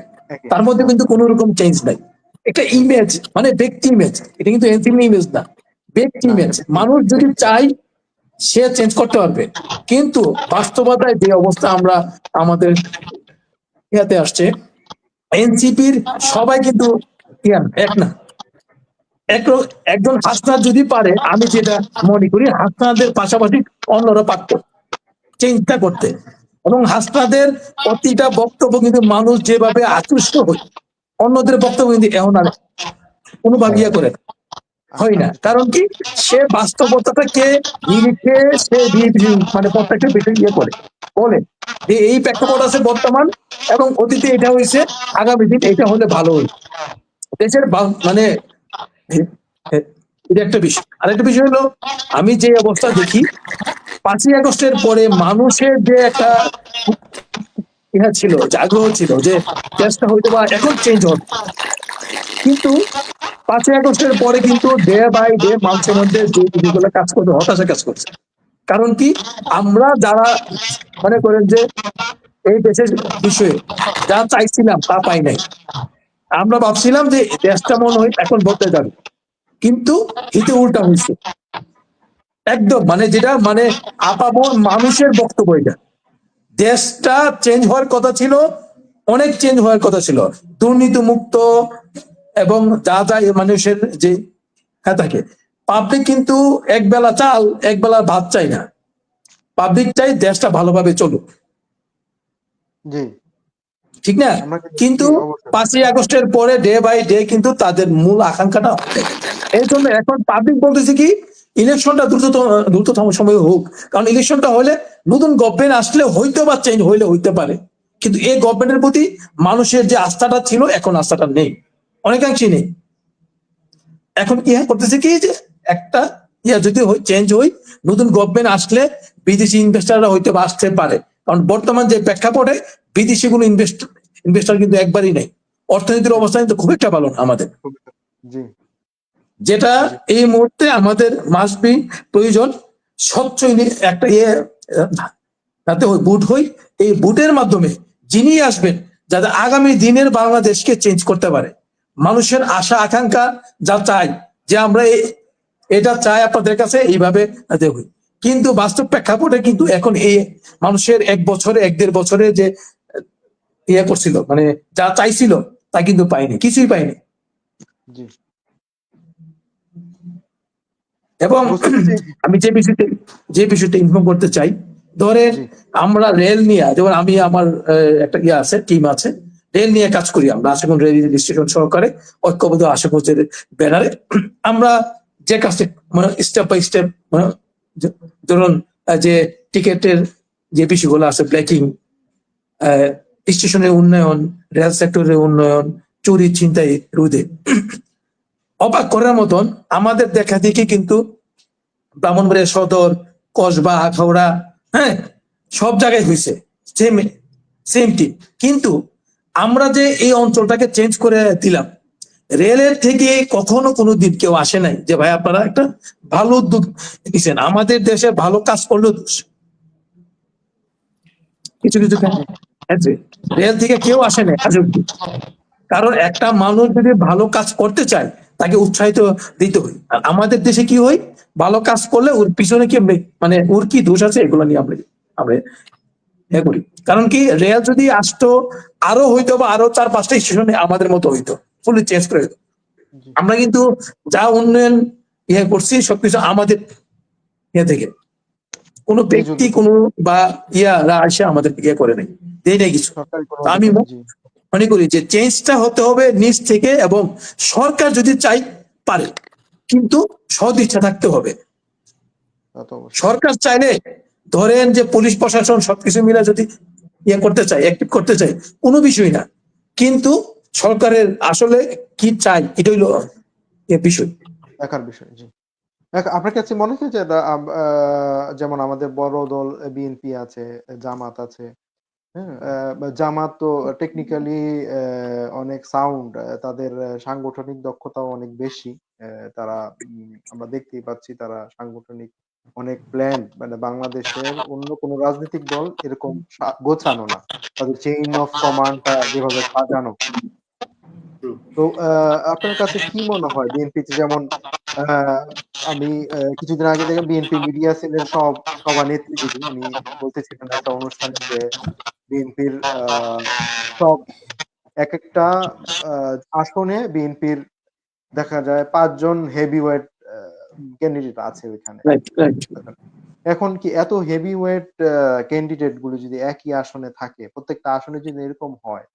তার মধ্যে কিন্তু কোনো রকম চেঞ্জ নাই। একটা ইমেজ, মানে ব্যক্তি ইমেজ, এটা কিন্তু এনসিপি ইমেজ না, ব্যক্তি ইমেজ। মানুষ যদি চায় সে চেঞ্জ করতে পারবে, কিন্তু বাস্তবতায় যে অবস্থা আমরা আমাদের ইয়াতে আসছে, এনসিপির সবাই কিন্তু এক না। একজন হাসনাত যদি পারে, আমি যেটা মনে করি হাসনাদের পাশাপাশি অন্যরা পারত চেঞ্জটা করতে, এবং হাসনাদের প্রতিটা বক্তব্য কিন্তু মানুষ যেভাবে আকৃষ্ট হয়, অন্যদের বক্তব্য কিন্তু এখন আর কোনোভাবে ইয়ে করে হয় না। কারণ কি, সে বাস্তবতাটাকে নিরিখে সে মানে প্রত্যেকটা বিষয় ইয়ে করে বলে যে এই প্রেক্ষাপট আছে বর্তমান, এবং অতীতে এটা হয়েছে, আগামী দিন এটা হলে ভালো হয় দেশের মানে এটা একটা বিষয়। আরেকটা বিষয় হলো, আমি যে অবস্থা দেখি 5ই আগস্টের পরে মানুষের যে একটা ইহা ছিল, যে আগ্রহ ছিল যে দেশটা হয়তো বা এখন চেঞ্জ হবে, কিন্তু 5ই আগস্টের পরে কিন্তু ডে বাই ডে মানুষের মধ্যে যে জিনিসগুলো কাজ করছে, হতাশা কাজ করছে। কারণ কি, আমরা যারা মনে করেন যে এই দেশের বিষয়ে যা চাইছিলাম তা পাই নাই, আমরা ভাবছিলাম যে দেশটা মনে হয় এখন বদলে যাবে, কিন্তু হিতে উল্টা হয়েছে একদম। মানে যেটা মানে আপামর মানুষের বক্তব্য, এটা দেশটা চেঞ্জ হওয়ার কথা ছিল, অনেক চেঞ্জ হওয়ার কথা ছিল, দুর্নীতি মুক্ত এবং যা যা মানুষের যে থাকে। পাবলিক কিন্তু একবেলা চাল একবেলা ভাত চাই না, পাবলিক চাই দেশটা ভালোভাবে চলুক, জি, ঠিক না? আমরা কিন্তু জি, অবশ্যই। 5ই আগস্টের পরে ডে বাই ডে কিন্তু তাদের মূল আকাঙ্ক্ষাটা, এই জন্য এখন পাবলিক বলতেছে কি, ইলেকশনটা দ্রুততম সময়ে হোক, কারণ ইলেকশনটা হলে নতুন গভর্নমেন্ট আসলে হইতে বা চেঞ্জ হইলে হইতে পারে, কিন্তু এই গভর্নমেন্টের প্রতি মানুষের যে আস্থাটা ছিল এখন আস্থাটা নেই, অনেকাংশই নেই। এখন ইহা করতেছে কি, যে একটা যদি চেঞ্জ হই, নতুন গভর্নমেন্ট আসলে বিদেশি ইনভেস্টাররা হইতে বা আসতে পারে, কারণ বর্তমান যে প্রেক্ষাপটে বিদেশি কোনো ইনভেস্টার কিন্তু একবারই নেই, অর্থনীতির অবস্থা কিন্তু খুব একটা ভালো না আমাদের, জি, যেটা এই মুহূর্তে আমাদের মাস্ট বি প্রয়োজন স্বচ্ছ একটা যাতে বুট হই, এই বুটের মাধ্যমে যিনি আসবেন যাতে আগামী দিনের বাংলাদেশকে চেঞ্জ করতে পারে, মানুষের আশা আকাঙ্ক্ষা যা চাই, যে আমরা এটা চাই আপনাদের কাছে এইভাবে হই। কিন্তু বাস্তব প্রেক্ষাপটে কিন্তু এখন এই মানুষের 1 বছরে 1.5 বছরে যে ইয়ে করছিল, মানে যা চাইছিল তা কিন্তু পাইনি, কিছুই পাইনি। জি, এবং আমি যে বিষয়টা ইনফর্ম করতে চাই, ধরেন আমরা রেল নিয়ে, যেমন আমি আমার একটা ইয়ে আছে, টিম আছে, রেল নিয়ে কাজ করি আমরা আশাগঞ্জ রেল স্টেশন সহকারে ঐক্যবদ্ধ আশাগঞ্জের ব্যানারে। আমরা যে কাজটা মানে স্টেপ বাই স্টেপ, ধরুন যে টিকেটের যে বিষয়গুলো আছে, ব্ল্যাকিং, স্টেশনের উন্নয়ন, রেল সেক্টরের উন্নয়ন, চুরি ছিনতাই রোধে, অবাক করার মতন আমাদের দেখা দেখি কিন্তু ব্রাহ্মণবাড়িয়া সদর, কসবা, আখাউড়া, হ্যাঁ, সব জায়গায় হয়েছে সেম টিম। কিন্তু আমরা যে এই অঞ্চলটাকে চেঞ্জ করে দিলাম, রেলের থেকে কখনো কোনো দিন কেউ আসে নাই যে ভাই আপনারা একটা ভালো উদ্যোগ নিচ্ছেন, আমাদের দেশে ভালো কাজ করলেও দোষ কিছু কিছু ক্ষেত্রে রেল থেকে কেউ আসে নাই আজ অব্দি। কারণ একটা মানুষ যদি ভালো কাজ করতে চায় তাকে উৎসাহিত দিতে হয়, আর আমাদের দেশে কি হয়, ভালো কাজ করলে ওর পিছনে কি মানে ওর কি দোষ আছে এগুলো নিয়ে আমরা আমরা করি। কারণ কি, রেল যদি আসতো আরো হইতো, বা আরো 4-5টা স্টেশনে আমাদের মতো হইতো, ফুলি চেঞ্জ করে হইতো। আমরা কিন্তু যা উন্নয়ন করছি সবকিছু আমাদের থেকে, কোনো ব্যক্তি কোনো বা ইয়ারা আসে আমাদের ইয়ে করে নাই, দেয় নাই কিছু। সরকারি কোনো তা আমি অধিকার, জি। মনে করি যে চেঞ্জটা হতে হবে নিচ থেকে, এবং সরকার যদি চাই পারে, কিন্তু সদ ইচ্ছা থাকতে হবে। তা তো অবশ্যই। সরকার চাইলে ধরেন যে পুলিশ প্রশাসন সবকিছু মিলে যদি ইয়ে করতে চায়, অ্যাক্টিভ করতে চায়, কোনো বিষয় না, কিন্তু সরকারের আসলে কি চাই এটা হইলো এ বিষয়। দেখার বিষয়, জি। আপনার কাছে মনে হয় যে যেমন আমাদের বড় দল বিএনপি আছে, জামাত আছে, হ্যাঁ? জামাত তো টেকনিক্যালি অনেক সাউন্ড, তাদের সাংগঠনিক দক্ষতাও অনেক বেশি। তারা আমরা দেখতেই পাচ্ছি তারা সাংগঠনিক অনেক প্ল্যান, মানে বাংলাদেশের অন্য কোনো রাজনৈতিক দল এরকম গোছানো না। তাদের চেইন অফ কমান্ডটা যেভাবে সাজানো। তো আপনার কাছে কি মনে হয় বিএনপিতে যেমন আ আমি কিছুদিন আগে দেখলাম বিএনপি মিডিয়া সেলের সভানেত্রী যিনি উনি বলতেছিলেন একটা অনুষ্ঠানে যে বিএনপির সব একেকটা আ আসনে বিএনপির দেখা যায় ৫ জন হেভিওয়েট ক্যান্ডিডেট আছে ওইখানে। Right, right. এখন কি এত হেভিওয়েট ক্যান্ডিডেট গুলো যদি একই আসনে থাকে, প্রত্যেকটা আসনে যদি এরকম হয়,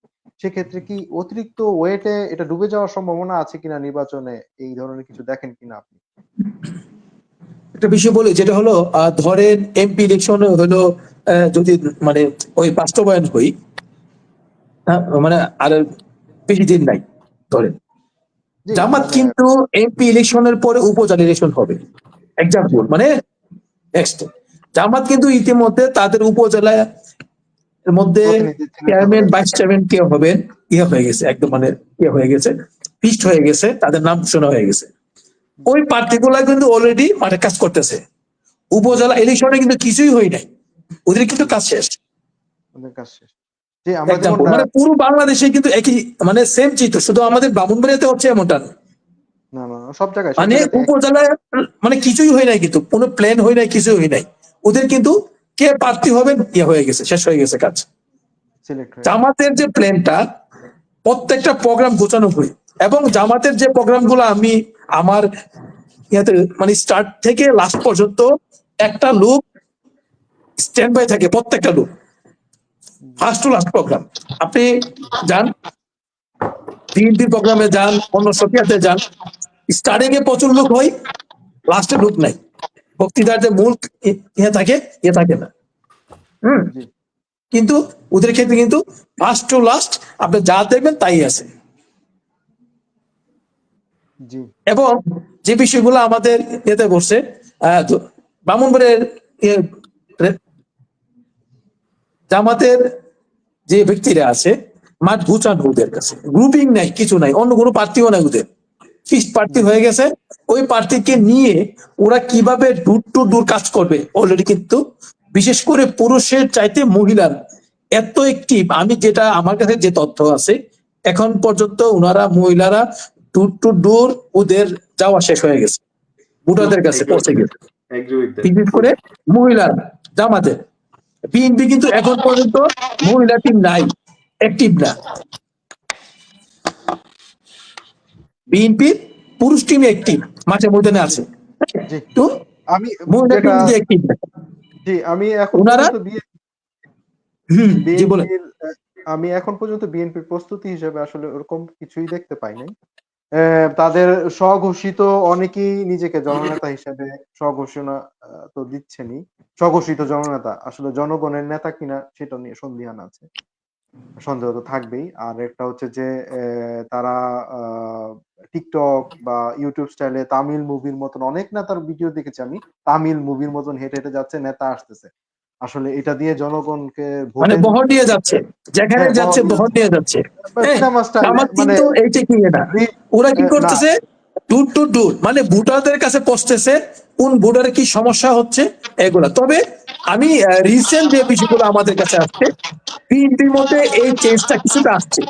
সেক্ষেত্রে কি অতিরিক্ত ওয়েটে এটা ডুবে যাওয়ার সম্ভাবনা আছে কিনা নির্বাচনে? এই ধরনের কিছু দেখেন কিনা আপনি? একটা বিষয় বলি, যেটা হলো ধরেন এমপি ইলেকশন হলো, যদি মানে ওই বাস্তবায়ন হই, মানে আর বেশি দিন নাই ধরেন, জি, জামাত মানে কিন্তু এমপি ইলেকশনের পরে উপজেলা ইলেকশন হবে, এক্সাম্পল মানে নেক্সট। জামাত কিন্তু ইতিমধ্যে তাদের উপজেলার মধ্যে প্রতিনিধি সিলেক্ট করে চেয়ারম্যান ফেলছে। ভাইস চেয়ারম্যান কে হবেন ইয়ে হয়ে গেছে, একদম মানে ইয়ে হয়ে গেছে, ফিক্সড হয়ে গেছে, তাদের নাম ঘোষণা হয়ে গেছে। ওই প্রার্থীগুলা কিন্তু অলরেডি মাঠে কাজ করতেছে। জি, উপজেলা ইলেকশনে কিন্তু কিছুই হয় নাই, ওদের কিন্তু জি, কাজ শেষ। ওদের কাজ শেষ। জি, আমরা যেমন এক্সাম্পল মানে পুরো বাংলাদেশে কিন্তু একই মানে সেম চিত্র, শুধু আমাদের ব্রাহ্মণবাড়িয়াতে হচ্ছে এমনটা না। না, না, না, সব মানে জায়গাতে একই উপজেলায় মানে কিছুই হয় নাই, কিন্তু কোনো প্ল্যান হয় নাই, কিছুই হয় নাই। ওদের কিন্তু কে প্রার্থী হবেন ইয়ে হয়ে গেছে, শেষ হয়ে গেছে কাজ। সিলেক্ট হয়ে গেছে। জামাতের যে প্ল্যানটা, প্রত্যেকটা প্রোগ্রাম গোছানো হয়, এবং জামাতের যে প্রোগ্রাম গুলো আমি আমার ইয়াতে মানে স্টার্ট থেকে লাস্ট পর্যন্ত একটা লোক স্ট্যান্ড বাই থাকে, প্রত্যেকটা লোক জি, ফার্স্ট টু লাস্ট প্রোগ্রাম। আপনি যান বিএনপি প্রোগ্রামে, যান অন্য সফিয়াতে যান, স্টার্টিং এ প্রচুর লোক হয়, লাস্টে লোক নাই, বক্তৃতার যে মূল ইয়ে থাকে না। হুম। জি, কিন্তু ওদের ক্ষেত্রে কিন্তু ফার্স্ট টু লাস্ট আপনি যা দেখবেন তাই আছে। জি, এবং যে বিষয়গুলো আমাদের ইয়েতে করছে, ব্রাহ্মণবাড়িয়ার ইয়ে, জামাতের যে ব্যক্তিরা আছে, মাঠ গুছানো ওদের কাছে, গ্রুপিং নাই, কিছু নাই, অন্য কোনো প্রার্থীও নাই, ওদের ফিক্সড প্রার্থী জি, হয়ে গেছে। ওই প্রার্থীকে নিয়ে ওরা কিভাবে ডোর টু ডোর কাজ করবে অলরেডি কিন্তু, বিশেষ করে পুরুষের চাইতে মহিলার এত একটি, আমি যেটা আমার কাছে যে তথ্য আছে এখন পর্যন্ত ওনারা মহিলারা ডোর টু ডোর ওদের যাওয়া শেষ হয়ে গেছে, ভোটারদের কাছে পৌঁছে গেছে, এগ্রি উইথ দ্যাট। বিশেষ করে মহিলার জামাতে। বিএনপি কিন্তু এখন পর্যন্ত মহিলা টিম নাই, অ্যাক্টিভ না। বিএনপির পুরুষ টিম অ্যাক্টিভ, মাঠে ময়দানে জি, আছে, জি। তো আমি মহিলা টিম যেটা কিন্তু অ্যাক্টিভ না। জি, আমি এখন ওনারা পর্যন্ত জি বলেন। বিএনপির আমি এখন পর্যন্ত বিএনপির প্রস্তুতি হিসেবে আসলে ওরকম কিছুই দেখতে পাই নাই। তাদের স্বঘোষিত অনেকেই নিজেকে জননেতা হিসেবে স্বঘোষণা তো দিচ্ছেনই। স্বঘোষিত জননেতা। আসলে জনগণের নেতা কিনা সেটা নিয়ে সন্দিহান আছে। সন্দেহ তো থাকবেই। আর একটা হচ্ছে যে তারা আ TikTok বা YouTube স্টাইলে তামিল মুভির মতন অনেক নেতার ভিডিও দেখেছি আমি। তামিল মুভির মতন হেঁটে, হেঁটে যাচ্ছে, নেতা আসতেছে। আসলে এটা দিয়ে জনগণকে মানে ভোটে বহর নিয়ে যাচ্ছে, যেখানে হ্যাঁ, যাচ্ছে বহর নিয়ে যাচ্ছে। হ্যাঁ, সিনেমা স্টাইলে জামাত মানে কিন্তু এইটা কি না, বি ওরা কি না, করতেছে, দূর টু দূর মানে ভোটারদের কাছে পৌঁছতেছে, কোন ভোটারের কি সমস্যা হচ্ছে এগুলা। তবে আমি রিসেন্ট যে বিষয়গুলো আমাদের কাছে আসছে, বিএনপির মধ্যে এই চেঞ্জটা কিছুটা আসছে,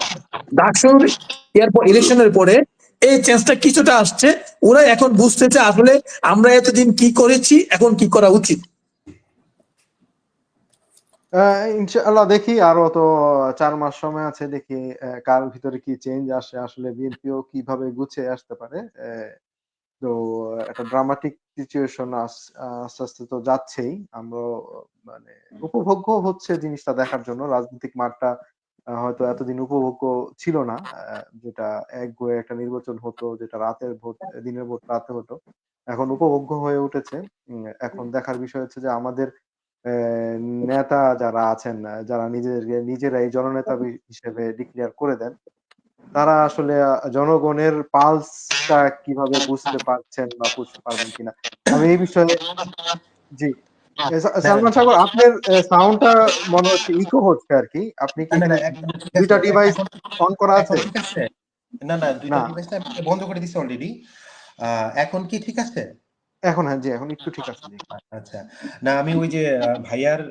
ডাকসুর এরপর ইলেকশনের পরে এই চেঞ্জটা কিছুটা আসছে। ওরা এখন বুঝতেছে আসলে আমরা এতদিন কি করেছি, এখন কি করা উচিত। আ ইনশাআল্লাহ দেখি আরো তো ৪ মাস সময় আছে। দেখি কার ভিতরে কি চেঞ্জ আসে। আসলে বিএনপিও কিভাবে গুছিয়ে আসতে পারে। তো একটা ড্রামাটিক সিচুয়েশন আস্তে আস্তে তো যাচ্ছেই। আমরা মানে উপভোগ্য হচ্ছে জিনিসটা দেখার জন্য। রাজনৈতিক মাঠটা হয়তো এতদিন উপভোগ্য ছিল না। যেটা একগুঁয়ে একটা নির্বাচন হতো, যেটা রাতের ভোট, দিনের ভোট রাতে হতো। এখন উপভোগ্য হয়ে উঠেছে। এখন দেখার বিষয় হচ্ছে যে আমাদের নেতা যারা আছেন, যারা নিজেরাই জননেতা হিসেবে ডিক্লেয়ার করে দেন, তারা আসলে জনগণের পালসটা কিভাবে বুঝতে পারছেন বা বুঝতে পারবেন কিনা। আমি এই বিষয়ে জি। না সালমান সাগর আপনার সাউন্ডটা মনে হচ্ছে ইকো হচ্ছে আরকি। আপনি কি না এখানে একদম ঠিক ২ আছে। টা ডিভাইস এখন অন করা এখন আছে? ঠিক আছে? না, না, ২টা ডিভাইস আমি বন্ধ করে দিছি অলরেডি। এখন কি ঠিক আছে? এখন হ্যাঁ, জি এখন একটু ঠিক আছে জি। আচ্ছা। না আমি ওই যে ভাইয়ার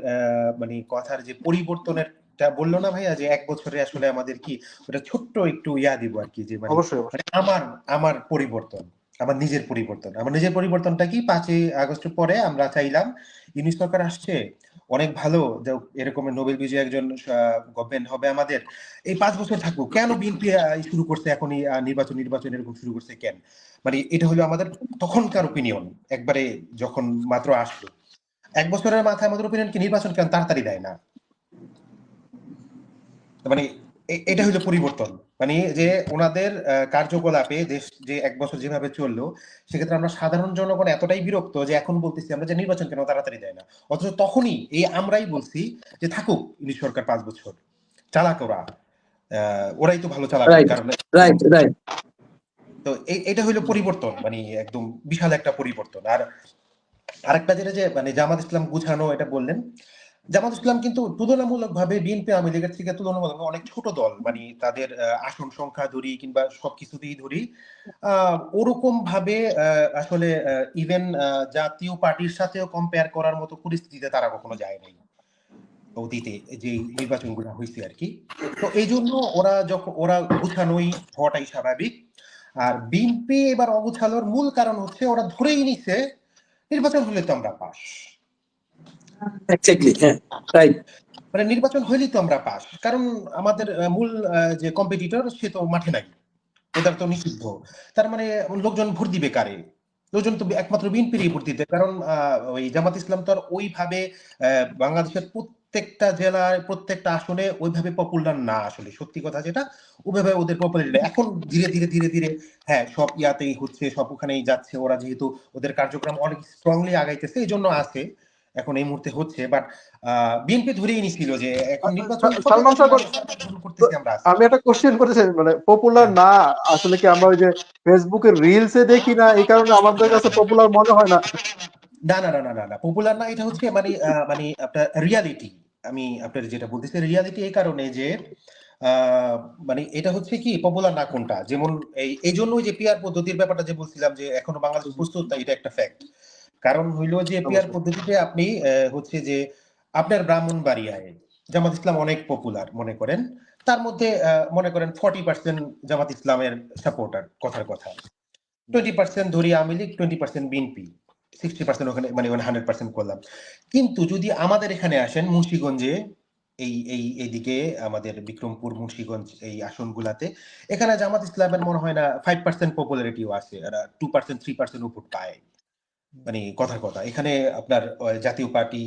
মানে কথার যে পরিবর্তনেরটা বলল না ভাইয়া যে ১ বছরে আসলে আমাদের কি ওটা ছোট্ট একটু দিবো আরকি যে মানে অবশ্যই, অবশ্যই। মানে আমার পরিবর্তন, আমার নিজের পরিবর্তন। আমার নিজের পরিবর্তনটা কি ৫ই আগস্টের পরে আমরা চাইলাম ইউনিট সরকার আসছে, অনেক ভালো যে এরকম নোবেল বিজয়ী একজন গভর্নমেন্ট হবে আমাদের। এই ৫ বছর থাকবো। কেন বিএনপি শুরু করছে এখনই নির্বাচন এরকম শুরু করছে কেন? মানে এটা হলো আমাদের তখনকার ওপিনিয়ন একবারে যখন মাত্র আসলো ১ বছরের মাথায় আমাদের ওপিনিয়ন কি নির্বাচন কেন তাড়াতাড়ি দেয় না মানে এটা হলো পরিবর্তন মানে যে ওনাদের কার্যকলাপে দেশ যে ১ বছর যেভাবে চললো সেক্ষেত্রে আমরা সাধারণ জনগণ এতটাই বিরক্ত যে এখন বলতেছি আমরা যে নির্বাচন কেন তাড়াতাড়ি দেয় না অথচ তখনই এই আমরাই বলছি যে থাকুক ইউনিট সরকার ৫ বছর চালাক ওরাই তো ভালো চালাবে রাইট, কারণ রাইট, রাইট। তো এটা হলো পরিবর্তন মানে একদম বিশাল একটা পরিবর্তন আর আরেকটা যেটা যে মানে জামাত ইসলাম গুছানো এটা বললেন জামাত ইসলাম কিন্তু তুলনামূলকভাবে বিএনপি আওয়ামী লীগের থেকে তুলনামূলকভাবে অনেক ছোট দল মানে তাদের আসন সংখ্যা ধরি কিংবা সবকিছুতেই ধরি ওরকম ভাবে আসলে ইভেন জাতীয় পার্টির সাথেও কম্পেয়ার করার মতো পরিস্থিতিতে তারা কখনো যায় নাই অতীতে যে নির্বাচনগুলো হয়েছে আর কি তো এই জন্য ওরা গুছানোই হওয়াটাই স্বাভাবিক আর বিএনপি এবার অগুছালোর মূল কারণ হচ্ছে ওরা ধরেই নিছে নির্বাচন হলে তো আমরা পাস এক্স্যাক্টলি, হ্যাঁ, রাইট। মানে নির্বাচন হইলেই তো আমরা পাস কারণ আমাদের মূল যে কম্পিটিটর সে তো মাঠে নাই ওটা তো নিষিদ্ধ তার মানে লোকজন ভোট দিবে কারে লোকজন তো একমাত্র বিএনপিরই ভোট দিতে কারণ ওই জামাত ইসলাম তো আর ওইভাবে বাংলাদেশের প্রত্যেকটা জেলায় প্রত্যেকটা আসনে ওইভাবে পপুলার না আসলে সত্যি কথা যেটা ওইভাবে ওদের পপুলারিটি এখন ধীরে ধীরে ধীরে ধীরে হ্যাঁ সব ইয়াতেই হচ্ছে সব ওখানেই যাচ্ছে ওরা যেহেতু ওদের কার্যক্রম অনেক স্ট্রংলি আগাইতেছে এই জন্য আছে এখন এই মুহূর্তে হচ্ছে বাট বিএনপি ধরেই নিছিল যে এখন নির্বাচন হবে সালমান সাগর করতেছি আমরা আছি আমি একটা কোশ্চেন করেছি মানে পপুলার না আসলে কি আমরা ওই যে ফেসবুকের রিলসে দেখি না এই কারণে আমাদের কাছে পপুলার মনে হয় না। না না না না না না পপুলার না এটা হচ্ছে মানে মানে আপনার রিয়ালিটি আমি আপনার যেটা বলতেছি রিয়ালিটি এই কারণে যে মানে এটা হচ্ছে কি পপুলার না কোনটা যেমন এই জন্যই যে পিআর পদ্ধতির ব্যাপারটা যে বলছিলাম যে এখনো বাংলাদেশ প্রস্তুত না এটা একটা ফ্যাক্ট কারণ হইলো যে পিআর অবশ্যই। পদ্ধতিতে আপনি হচ্ছে যে আপনার ব্রাহ্মণবাড়িয়ায় জামাত ইসলাম অনেক পপুলার মনে করেন তার মধ্যে মনে করেন 40% জামাত ইসলামের সাপোর্টার কথার কথা 20% ধরি আওয়ামী লীগ 20% বিএনপি 60% ওখানে মানে 100% করলাম কিন্তু যদি আমাদের এখানে আসেন মুন্সিগঞ্জে এইদিকে আমাদের বিক্রমপুর মুন্সিগঞ্জ এই আসনগুলাতে এখানে জামাত ইসলামের মনে হয় না 5% পপুলারিটিও আছে আর 2% 3% ভোট পায় মানে কথার কথা এখানে আপনার জাতীয় পার্টি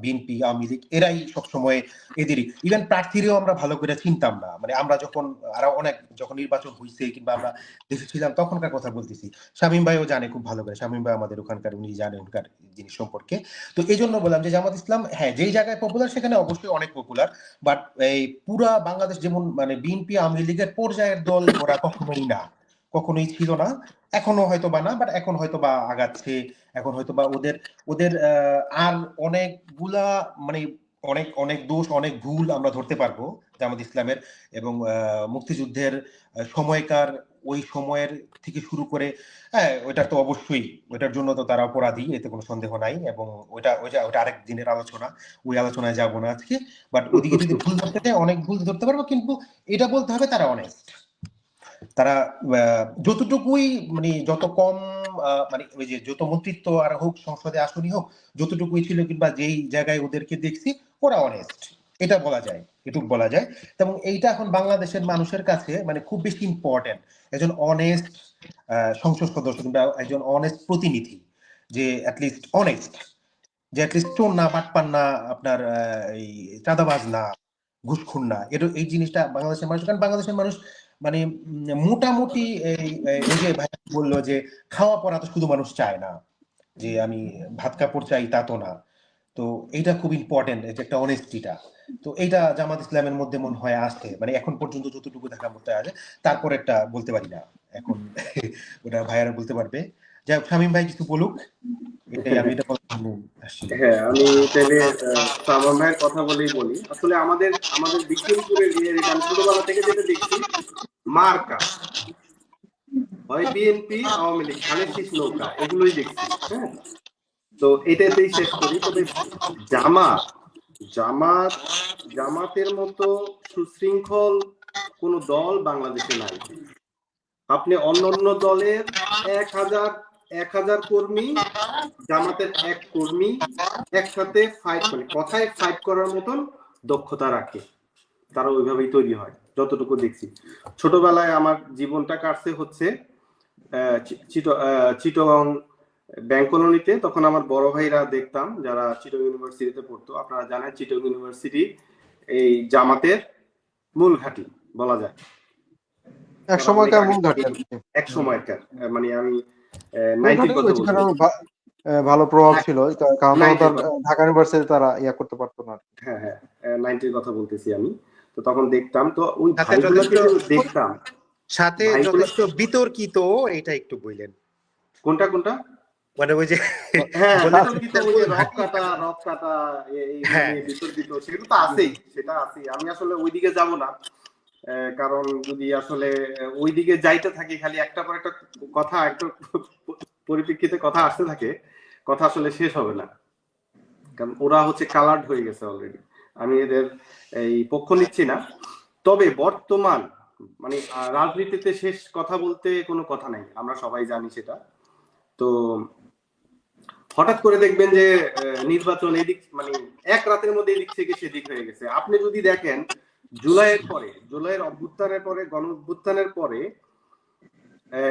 বিএনপি আওয়ামী লীগ এরাই সবসময় এদেরই ইভেন প্রার্থীরাও আমরা ভালো করে চিনতাম না মানে আমরা যখন আরো অনেক যখন নির্বাচন হয়েছে কিংবা আমরা দেশে ছিলাম তখনকার কথা বলতেছি শামীম ভাইও জানে খুব ভালো করে শামীম ভাই আমাদের ওখানকার উনি জানে ওখানকার জিনিস সম্পর্কে তো এই জন্য বললাম যে জামাত ইসলাম হ্যাঁ যেই জায়গায় পপুলার সেখানে অবশ্যই অনেক পপুলার বাট এই পুরা বাংলাদেশ যেমন মানে বিএনপি আওয়ামী লীগের পর্যায়ের দল ওরা কখনোই ছিল না এখনো হয়তো বা না বাট এখন হয়তো বা আগাচ্ছে এখন হয়তো বা ওদের ওদের আর অনেকগুলা মানে অনেক অনেক দোষ অনেক ভুল আমরা ধরতে পারবো জামাত ইসলামের এবং মুক্তিযুদ্ধের সময়কার ওই সময়ের থেকে শুরু করে হ্যাঁ ওইটা তো অবশ্যই ওইটার জন্য তো তারা অপরাধী এতে কোনো সন্দেহ নাই এবং ওইটা আরেক দিনের আলোচনা ওই আলোচনায় যাব না আজকে বাট ওদিকে যদি ভুল ধরতে চায় অনেক ভুল ধরতে পারবো কিন্তু এটা বলতে হবে তারা অনেস্ট তারা যতটুকুই মানে যত কম মানে ওই যে যত মন্ত্রিত্ব আর হোক সংসদে আসনই হোক যতটুকুই ছিল কিংবা যেই জায়গায় ওদেরকে দেখছি ওরা অনেস্ট এটা বলা যায় এটুকু বলা যায় এবং এইটা এখন বাংলাদেশের মানুষের কাছে মানে খুব বেশি ইম্পর্টেন্ট একজন অনেস্ট সংসদ সদস্য কিংবা একজন অনেস্ট প্রতিনিধি, যে অ্যাটলিস্ট অনেস্ট, যে অ্যাটলিস্ট চোর না, বাটপার না, আপনার এই চাঁদাবাজ না, ঘুষখোর না। এটা এই জিনিসটা বাংলাদেশের মানুষ, কারণ বাংলাদেশের মানুষ মানে মোটামুটি ওই যে ভাই বললো যে খাওয়া পড়া তো শুধু মানুষ চায় না, যে আমি ভাত কাপড় চাই তা তো না। তো এইটা খুব ইম্পর্টেন্ট, যে একটা অনেস্টিটা। তো এইটা জামাত ইসলামের মধ্যে মনে হয় আসছে, মানে এখন পর্যন্ত যতটুকু দেখার মধ্যে আছে। তারপর একটা বলতে পারি না এখন, ওটা ভাইয়ারা বলতে পারবে। যাই হোক, শামীম ভাই কিছু বলুক, এটাই আমি এটা আসছি। হ্যাঁ, আমি তাহলে সালমান ভাইয়ের কথা বলেই বলি। আসলে আমাদের বিক্রমপুরের এটা আমি ছোটবেলা থেকে যেটা দেখছি, মার্কা হয় বিএনপি, আওয়ামী লীগ, ধানের শীষ, নৌকা, এগুলোই দেখছি। হ্যাঁ, তো এটাতেই শেষ করি। তবে জামাতের মতো সুশৃঙ্খল কোন দল বাংলাদেশে নাই। আপনি অন্যান্য দলের 1000 কর্মী, জামাতের 1 কর্মী একসাথে ফাইট, মানে কথায় ফাইট করার মতন দক্ষতা রাখে, তারা ওইভাবেই তৈরি হয় যতটুকু দেখছি। ছোটবেলায় আমার জীবনটা কাটছে হচ্ছে চিটগং ব্যাংক কলোনিতে। তখন আমার বড় ভাইরা দেখতাম যারা চিটগং ইউনিভার্সিটিতে পড়তো। আপনারা জানেন চিটগং ইউনিভার্সিটি এই জামাতের মূল ঘাঁটি বলা যায়, এক সময়কার মূল ঘাঁটি। এক সময়কার, মানে আমি 90 কথা বলছি। ভালো প্রভাব ছিল, কারণ ঢাকা ইউনিভার্সিটি তারা করতে পারতো না। হ্যাঁ হ্যাঁ, 90 কথা বলতেছি আমি। তো তখন দেখতাম, তো ওই ভাইগুলোকে দেখতাম, সাথে যথেষ্ট বিতর্কিত। এটা একটু বললেন কোনটা মানে ওই যে হ্যাঁ বিতর্কিত, ওই যে রক কাটা এই বিতর্কিত, সেগুলো তো আছেই, সেটা আছেই। আমি আসলে ওইদিকে যাব না, কারণ যদি আসলে ওইদিকে যাইতে থাকি খালি একটা পর একটা কথা, একটা পরিপ্রেক্ষিতে কথা আসতে থাকে, কথা আসলে শেষ হবে না। কারণ ওরা হচ্ছে কালার্ড হয়ে গেছে অলরেডি। আমি এদের এই পক্ষ নিচ্ছি না। তবে বর্তমান মানে রাজনীতিতে শেষ কথা বলতে কোনো কথা নাই, আমরা সবাই জানি সেটা। তো হঠাৎ করে দেখবেন যে নির্বাচন এদিক, মানে এক রাতের মধ্যে এদিক থেকে সেদিক হয়ে গেছে। আপনি যদি দেখেন জুলাইয়ের অভ্যুত্থানের পরে, গণ অভ্যুত্থানের পরে,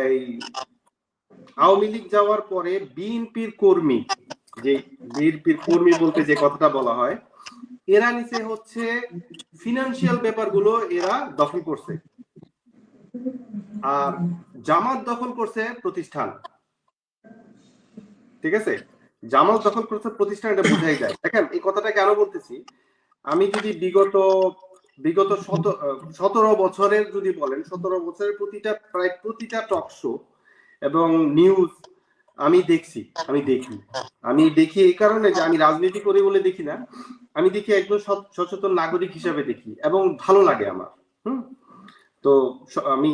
এই আওয়ামী লীগ যাওয়ার পরে বিএনপির কর্মী বলতে যে কথাটা বলা হয়, এরা নিচে হচ্ছে ফিনান্সিয়াল ব্যাপারগুলো এরা দখল করছে, আর জামাত দখল করছে প্রতিষ্ঠান। ঠিক আছে, জামাত দখল করছে প্রতিষ্ঠান, এটা বোঝাই যায়। দেখেন এই কথাটা কেন বলতেছি, আমি যদি বিগত 17 বছরের যদি বলেন, 17 বছরের প্রায় প্রতিটা টক শো এবং নিউজ আমি দেখি এই কারণে যে আমি রাজনীতি করি বলে দেখি না, আমি দেখি একজন সচেতন নাগরিক হিসাবে দেখি এবং ভালো লাগে আমার। তো আমি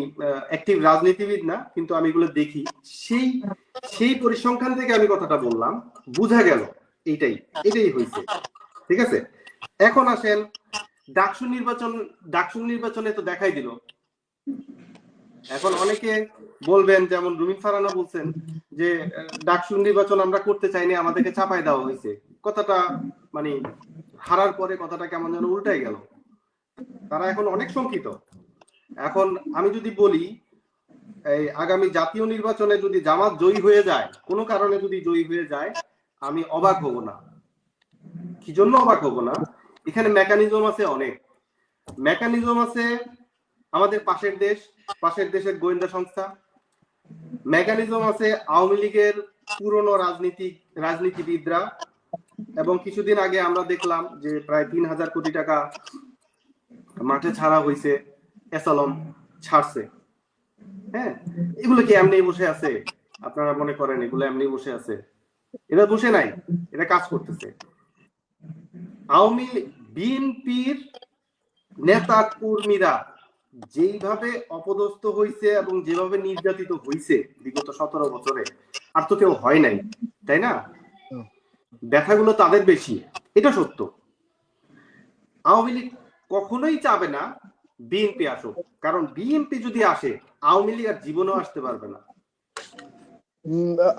অ্যাক্টিভ রাজনীতিবিদ না, কিন্তু আমি এগুলো দেখি। সেই পরিসংখ্যান থেকে আমি কথাটা বললাম, বোঝা গেল এইটাই হয়েছে। ঠিক আছে, এখন আসেন ডাকসু নির্বাচনে তো দেখাই দিল। এখন অনেকে বলবেন, যেমন রুমিন ফারানা বলছেন যে ডাকসু নির্বাচন আমরা করতে চাইনি, আমাদেরকে চাপাই দেওয়া হয়েছে। কথাটা মানে হারার পরে কথাটা কেমন যেন উল্টাই গেল। তারা এখন অনেক শঙ্কিত। এখন আমি যদি বলি, এই আগামী জাতীয় নির্বাচনে যদি জামাত জয়ী হয়ে যায়, কোনো কারণে যদি জয়ী হয়ে যায়, আমি অবাক হব না। কি জন্য অবাক হব না? এখানে মেকানিজম আছে, অনেক মেকানিজম আছে। আমাদের পাশের দেশের গোয়েন্দা সংস্থা, মেকানিজম আছে আওয়ামী লীগের পুরনো রাজনীতিবিদরা, এবং কিছুদিন আগে আমরা দেখলাম যে প্রায় 3000 কোটি টাকা মাঠে ছাড়া হয়েছে, এসালম ছাড়ছে। হ্যাঁ, এগুলো কি এমনি বসে আছে? আপনারা মনে করেন এগুলো এমনি বসে আছে? এরা বসে নাই, এরা কাজ করতেছে। বিএনপির নেতা কর্মীরা যেইভাবে অপদস্থ হয়েছে এবং যেভাবে নির্যাতিত হয়েছে বিগত 17 বছরে, আর তো কেউ হয় নাই, তাই না? ব্যথাগুলো তাদের বেশি, এটা সত্য। আওয়ামী লীগ কখনোই চাবে না বিএনপি আসুক, কারণ বিএনপি যদি আসে, আওয়ামী লীগ আর জীবনেও আসতে পারবে না।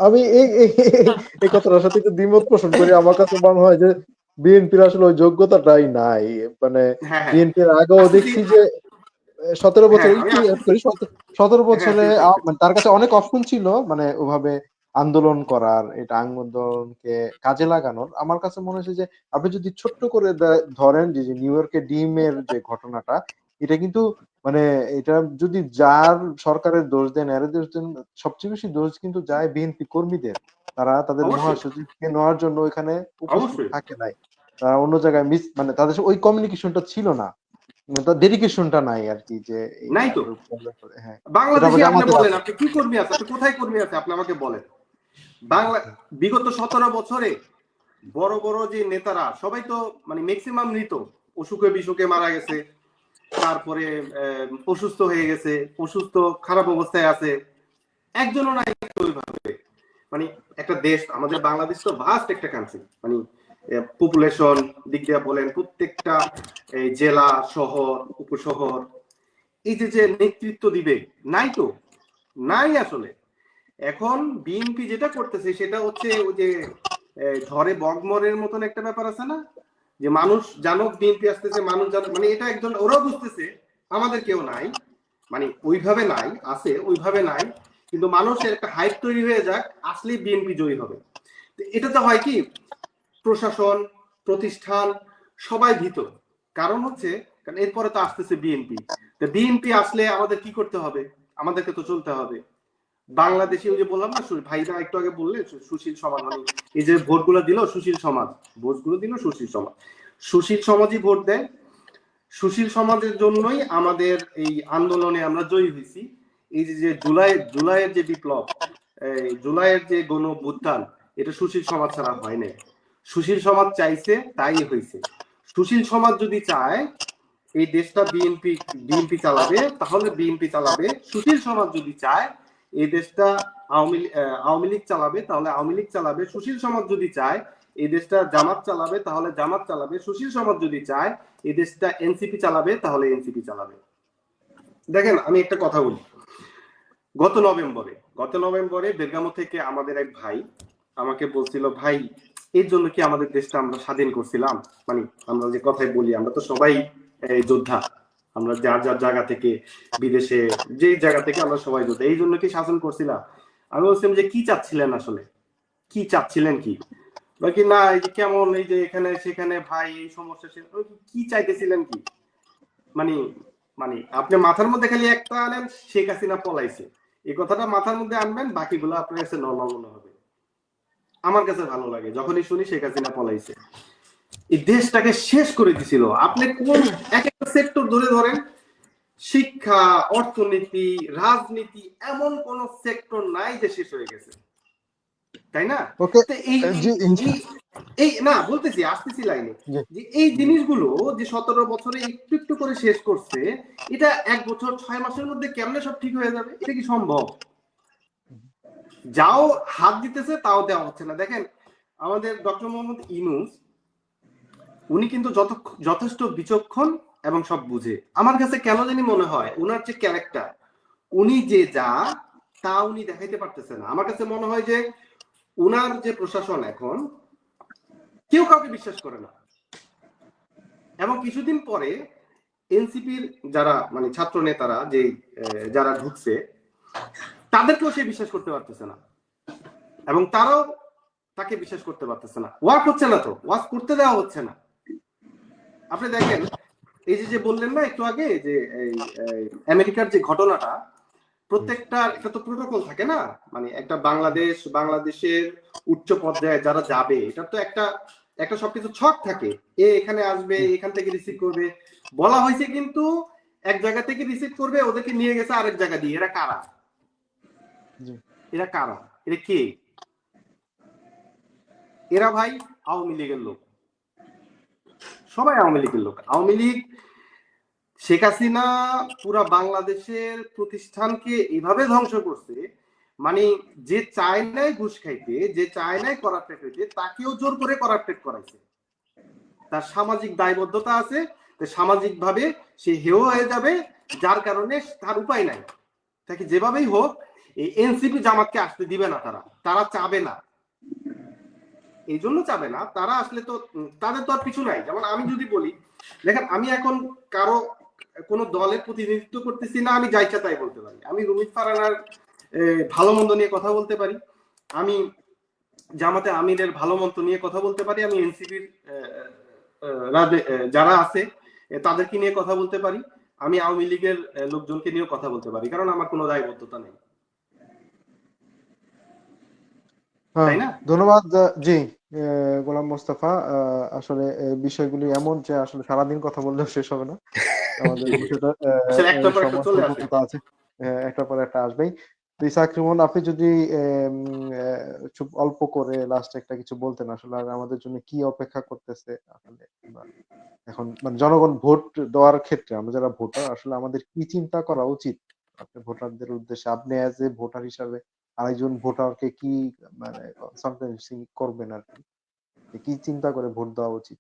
আমি এই কথাটার সাথে একটু দ্বিমত পোষণ করি। আমার কাছে মনে হয় যে বিএনপির আসলে ওই যোগ্যতাটাই নাই। মানে বিএনপির আগেও দেখছি যে 17 বছর হ্যাঁ, আমি একটু add আসতেছি। করি 17 হ্যাঁ, বছরে ঠিক, ঠিক, ঠিক। মানে তার কাছে অনেক অপশন ছিল মানে ওভাবে আন্দোলন করার, এটা আন্দোলনকে কাজে লাগানোর। আমার কাছে মনে হয়েছে যে আপনি যদি ছোট্ট করে ধরেন যে নিউ ইয়র্কের ডিমের যে ঘটনাটা, এটা কিন্তু মানে এটা যদি যার সরকারের দোষ দেন, এর দোষ দেন, সবচেয়ে বেশি দোষ কিন্তু যায় বিএনপি কর্মীদের। তারা তাদের অবশ্যই, মহাসচিবকে নেওয়ার জন্য ওইখানে উপস্থিত অবশ্যই। থাকে নাই। তারা অন্য জায়গায় মানে তাদের ওই কমিউনিকেশনটা ছিল না। তার ডেডিকেশনটা নাই আরকি যে নাই তো। হ্যাঁ। এটা আবার বাংলাদেশে আপনি জামাতের বলেন, আছে। আপনি কি কর্মী আছে? আপনি কোথায় কর্মী আছে? আপনি আমাকে বলেন। বাংলা বিগত 17 বছরে বড় বড় যে নেতারা সবাই তো মানে ম্যাক্সিমাম মৃত, অসুখে বিসুখে মারা গেছে, তারপরে অসুস্থ হয়ে গেছে, অসুস্থ খারাপ অবস্থায় আছে, একজনও নাই ওইভাবে। মানে একটা দেশ, আমাদের বাংলাদেশ তো ভাস্ট একটা কান্ট্রি, মানে পপুলেশন দিক দিয়ে বলেন, প্রত্যেকটা জেলা, শহর, উপশহর, এই যে যে নেতৃত্ব দিবে, নাই তো, নাই আসলে। এখন বিএনপি যেটা করতেছে সেটা হচ্ছে ওই যে ঝড়ে বগমরের মতন একটা ব্যাপার আছে না, যে মানুষ জানুক বিএনপি আসতেছে, মানুষ জানুক, মানে এটা একজন, ওরাও বুঝতেছে আমাদের কেউ নাই, মানে ওইভাবে নাই, আছে ওইভাবে নাই, কিন্তু মানুষের একটা হাইপ তৈরি হয়ে যাক, আসলেই বিএনপি জয়ী হবে। এটা তো হয় কি, প্রশাসন, প্রতিষ্ঠান সবাই ভীত। কারণ হচ্ছে, কারণ এরপরে তো আসতেছে বিএনপি। তো বিএনপি আসলে আমাদের কি করতে হবে? আমাদেরকে তো চলতে হবে বাংলাদেশি, ওই যে বললাম না, ভাইরা একটু আগে বললেন সুশীল সমাজ, মানে এই যে ভোটগুলো দিল সুশীল সমাজ, ভোটগুলো দিল সুশীল সমাজ, সুশীল সমাজই ভোট দেয়। সুশীল সমাজের জন্যই আমাদের এই আন্দোলনে আমরা জয়ী হয়েছি। এই যে জুলাইয়ের যে বিপ্লব, জুলাইয়ের যে গণ অভ্যুত্থান, এটা সুশীল সমাজ ছাড়া হয় নাই। সুশীল সমাজ চাইছে, তাই হয়েছে। সুশীল সমাজ যদি চায় এই দেশটা বিএনপি চালাবে, তাহলে বিএনপি চালাবে। সুশীল সমাজ যদি চায় এই দেশটা আওয়ামী লীগ চালাবে, তাহলে আওয়ামী লীগ চালাবে। সুশীল সমাজ যদি চায় এই দেশটা জামাত চালাবে, তাহলে জামাত চালাবে। সুশীল সমাজ যদি চায় এই দেশটা এনসিপি চালাবে, তাহলে এনসিপি চালাবে। দেখেন, আমি একটা কথা বলি, গত নভেম্বরে বেরগামো থেকে আমাদের এক ভাই আমাকে বলছিল, ভাই এর জন্য কি আমাদের দেশটা আমরা স্বাধীন করছিলাম? মানে আমরা যে কথাই বলি, আমরা তো সবাই যোদ্ধা, আমরা যার যার জায়গা থেকে, বিদেশে যে জায়গা থেকে আমরা সবাই যোদ্ধা, এই জন্য কি শাসন করছিলাম? আমি বলছিলাম যে কি চাচ্ছিলেন আসলে, কি চাচ্ছিলেন কি? বাকি না, এই যে কেমন, এই যে এখানে সেখানে ভাই এই সমস্যা, কি চাইতেছিলেন কি? মানে মানে আপনি মাথার মধ্যে খালি একটা আনেন, শেখ হাসিনা পলাইছে, এই কথাটা মাথার মধ্যে আনবেন, বাকিগুলো আপনার কাছে নর্মাল মনে হবে। আমার কাছে ভালো লাগে যখনই শুনি শেখ হাসিনা পলাইছে। এই দেশটাকে শেষ করে দিছিল। আপনি কোন এক একটা সেক্টর ধরে ধরেন, শিক্ষা, অর্থনীতি, রাজনীতি, এমন কোন সেক্টর নাই যে শেষ হয়ে গেছে, তাই না? ওকে। তো এই জি এই এই না, বলতেছি, আসতেছি লাইনে, জি। যে এই জিনিসগুলো যে 17 বছরে একটু একটু করে শেষ করছে, এটা 1 বছর 6 মাসের মধ্যে কেমনে সব ঠিক হয়ে যাবে? এটা কি সম্ভব? যাও হাত দিতেছে তাও দেওয়া হচ্ছে না। দেখেন, আমাদের ডক্টর মোহাম্মদ ইউনূস, উনি কিন্তু যথেষ্ট বিচক্ষণ এবং সব বুঝে। আমার কাছে কেন জানি মনে হয় উনার যে ক্যারেক্টার, উনি যে যা তা উনি দেখাইতে পারতেছে না। আমার কাছে মনে হয় যে উনার যে প্রশাসন, এখন কেউ কাউকে বিশ্বাস করে না, এবং কিছুদিন পরে এনসিপির যারা মানে ছাত্র নেতারা, যে যারা ঢুকছে, তাদেরকেও সে বিশ্বাস করতে পারতেছে না, এবং তারাও তাকে বিশ্বাস করতে পারতেছে না। ওয়ার্ক হচ্ছে না, তো ওয়ার্ক করতে দেওয়া হচ্ছে না। আপনি দেখেন, এই যে বললেন না একটু আগে, যে এই আমেরিকার যে ঘটনাটা, প্রত্যেকটা একটা তো প্রোটোকল থাকে না, মানে একটা বাংলাদেশের উচ্চ পর্যায়ে যারা যাবে, এটা তো একটা একটা সবকিছু ছক থাকে। এখানে আসবে, এখান থেকে রিসিভ করবে, বলা হয়েছে, কিন্তু এক জায়গা থেকে রিসিভ করবে, ওদেরকে নিয়ে গেছে আরেক জায়গা দিয়ে। এরা কারা? এরা কারা? এরা কে? এরা ভাই আওয়ামী লীগের লোক, সবাই আওয়ামী লীগের লোক। আওয়ামী লীগ, শেখ হাসিনা পুরা বাংলাদেশের প্রতিষ্ঠানকে এভাবে ধ্বংস করছে, মানে যে চায় নাই ঘুষ খাইতে, যে চায় নাই করাপ্টেড হইতে, তাকেও জোর করে করাপ্টেড করাইছে। তার সামাজিক দায়বদ্ধতা আছে, সামাজিক ভাবে সে হেয় হয়ে যাবে, যার কারণে তার উপায় নাই, তাকে যেভাবেই হোক এই এনসিপি জামাতকে আসতে দিবে না। তারা চাবে না, এই জন্য চাবে না। তারা আসলে তো তাদের তো আর কিছু নাই। যেমন আমি যদি বলি, দেখেন, আমি এখন কারো কোনো দলের প্রতিনিধিত্ব করতেছি না, আমি যা ইচ্ছা তাই বলতে পারি। আমি রুমিত ফারহানার ভালো মন্দ নিয়ে কথা বলতে পারি, আমি জামাতে আমিরের ভালো মন্দ নিয়ে কথা বলতে পারি, আমি এনসিপির যারা আছে তাদেরকে নিয়ে কথা বলতে পারি, আমি আওয়ামী লীগের লোকজনকে নিয়েও কথা বলতে পারি, কারণ আমার কোনো দায়বদ্ধতা নেই। তাই না? ধন্যবাদ। জি, গোলাম মোস্তফা, আসলে বিষয়গুলি এমন যে আসলে সারাদিন কথা বললেও শেষ হবে না। আমাদের বিষয়টা একটার পর একটা সময় চলে আসে। স্বল্পতা আছে, একটার পর একটা আসবেই। তো ইসাক রিমন, আপনি যদি খুব অল্প করে লাস্ট একটা কিছু বলতেন, আসলে আর আমাদের জন্য কি অপেক্ষা করতেছে আসলে, এখন মানে জনগণ ভোট দেওয়ার ক্ষেত্রে আমরা যারা ভোটার, আসলে আমাদের কি চিন্তা করা উচিত? আপনি ভোটারদের উদ্দেশ্যে, আপনি অ্যাজ এ ভোটার হিসাবে আরেকজন ভোটারকে কি মানে কনসালটেন্সি করবেন আর কি, যে কি চিন্তা করে ভোট দেওয়া উচিত?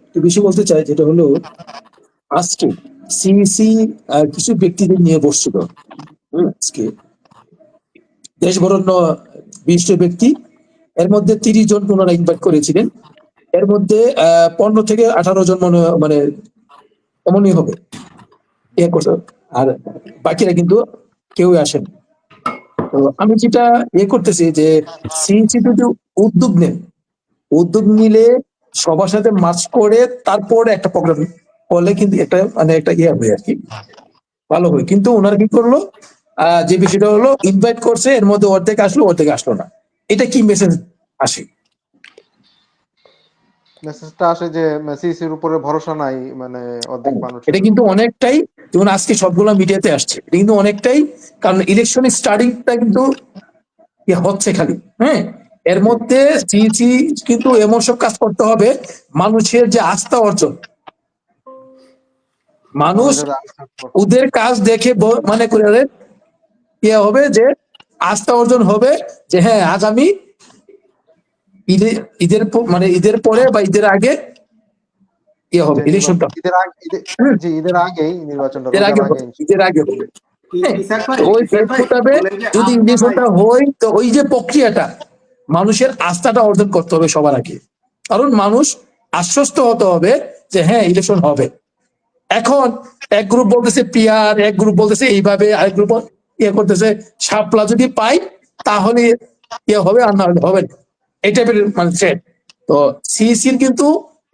একটু বেশি বলতে চাই, যেটা হলো আজকে সিইসি কিছু ব্যক্তিদের নিয়ে বসছিল আজকে, দেশ বরণ্য 20 ব্যক্তি, এর মধ্যে 30 জন ওনারা ইনভাইট করেছিলেন। এর মধ্যে 15 থেকে 18 জন মানে এমনই হবে ইয়ে করছে, আর বাকিরা কিন্তু কেউই আসেন। তো আমি যেটা ইয়ে করতেছি যে সিইসি যদি উদ্যোগ নেন, উদ্যোগ নিলে সবার সাথে মার্চ করে তারপরে একটা প্রোগ্রাম করলে কিন্তু একটা মানে একটা ইয়ে হবে আর কি, ভালো হয়। কিন্তু ওনারা কি করলো, যে বিষয়টা হলো ইনভাইট করছে, এর মধ্যে অর্ধেক আসলো অর্ধেক আসলো না। এটা কি মেসেজ আসে? মেসেজটা আসে যে সিসির উপরে ভরসা নাই, মানে অর্ধেক মানুষের। এটা কিন্তু অনেকটাই, যেমন আজকে সবগুলো মিডিয়াতে আসছে, এটা কিন্তু অনেকটাই, কারণ ইলেকশন স্টার্টিংটা কিন্তু ইয়ে হচ্ছে খালি, হ্যাঁ, এর মধ্যে সিইসি কিন্তু এমন সব কাজ করতে হবে মানুষের যে আস্থা অর্জন, মানুষ আমাদের আস্থা করতে হবে। ওদের কাজ দেখে মানে করে ইয়ে হবে যে আস্থা অর্জন হবে যে হ্যাঁ আগামী মানে ঈদের পরে বা ঈদের আগে ইয়ে হবে, যে ইলেকশনটা ঈদের আগে, জি ঈদের আগেই নির্বাচনটা, ঈদের রোজার আগে আগে হবে, ঈদের আগে হবে। হ্যাঁ, ইসাক ভাই, তো ওই ইসাক ডেট ভাই মোতাবেক বলেন যে যদি আস্থা নাই। ইলেকশনটা হয়, তো ওই যে প্রক্রিয়াটা মানুষের আস্থাটা অর্জন করতে হবে সবার আগে, কারণ মানুষ আশ্বস্ত হতে হবে যে হ্যাঁ ইলেকশন হবে। এখন এক গ্রুপ বলতেছে পিয়ার, এক গ্রুপ বলতেছে এইভাবে, আরেক গ্রুপ ইয়ে করতেছে শাপলা যদি পাই তাহলে ইয়ে হবে, আর না হলে হবে না, এই টাইপের মানে থ্রেট। তো সিইসির কিন্তু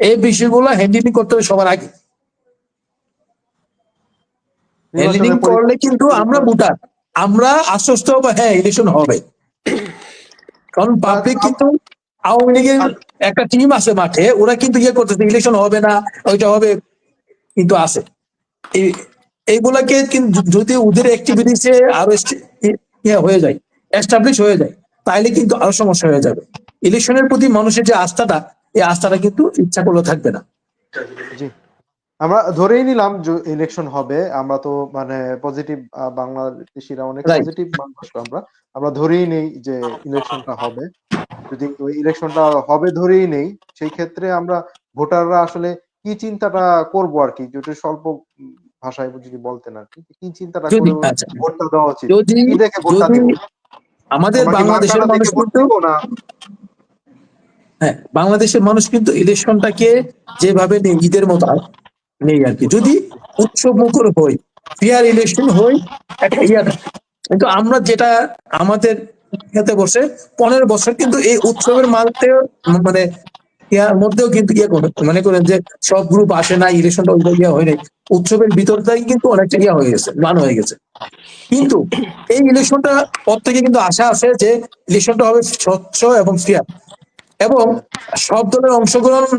এই বিষয়গুলো হ্যান্ডেলিং করতে হবে সবার আগে। হ্যান্ডেলিং নির্বাচনের করলে কিন্তু আমরা ভোটার, আমরা আশ্বস্ত হবো হ্যাঁ ইলেকশন হবে, কারণ পাবলিক কিন্তু আওয়ামী লীগের একটা টিম আছে মাঠে, ওরা কিন্তু ইয়ে করতেছে ইলেকশন হবে না, ওইটা হবে, কিন্তু আছে এইগুলাকে কিন্তু যদি ওদের অ্যাক্টিভিটিসে আরো ইয়ে হয়ে যায়, এস্টাবলিশ হয়ে যায়, তাইলে কিন্তু আরো সমস্যা হয়ে যাবে। ইলেকশনের প্রতি মানুষের যে আস্থাটা, এই আস্থাটা কিন্তু ইচ্ছা করলেও থাকবে না। জি, আমরা ধরেই নিলাম যে ইলেকশন হবে, আমরা তো মানে পজিটিভ, বাংলাদেশিরা অনেক রাইট। পজিটিভ মানুষ, আমরা আমরা ধরেই নেই যে ইলেকশনটা হবে। যদি ওই ইলেকশনটা হবে ধরেই নেই, সেই ক্ষেত্রে আমরা ভোটাররা আসলে কি চিন্তাটা করব আর কি, যদি স্বল্প ভাষায় যদি বলতেন আর কি, কি চিন্তাটা যদি করে আচ্ছা, ভোটটা দেওয়া উচিত, যদি কি দেখে ভোটটা যদি দিব? আমাদের আমরা কি বাংলাদেশের মার্কাটা মানুষ দেখে ভোট কিন্তু, দিব না? হ্যাঁ বাংলাদেশের মানুষ কিন্তু ইলেকশনটাকে যেভাবে নেই ঈদের মতো নেই আর কি। যদি উৎসব মুখর হই, ফেয়ার ইলেকশন হই, একটা ইয়া থাকে। কিন্তু আমরা যেটা আমাদের খেতে বসে 15 বছর কিন্তু এই উৎসবের মাঝে মানে ইয়ার মধ্যেও কিন্তু ইয়ে করে মনে করেন যে সব গ্রুপ আসে না, ইলেকশনটা ওইটা ইয়া হয় নাই, উৎসবের ভিতরটাই কিন্তু অনেকটা ইয়া হয়ে গেছে, ম্লান হয়ে গেছে। কিন্তু এই ইলেকশনটা পর থেকে কিন্তু আশা আছে যে ইলেকশনটা হবে স্বচ্ছ এবং ফেয়ার, এবং হ্যাঁ, সব দলের অংশগ্রহণ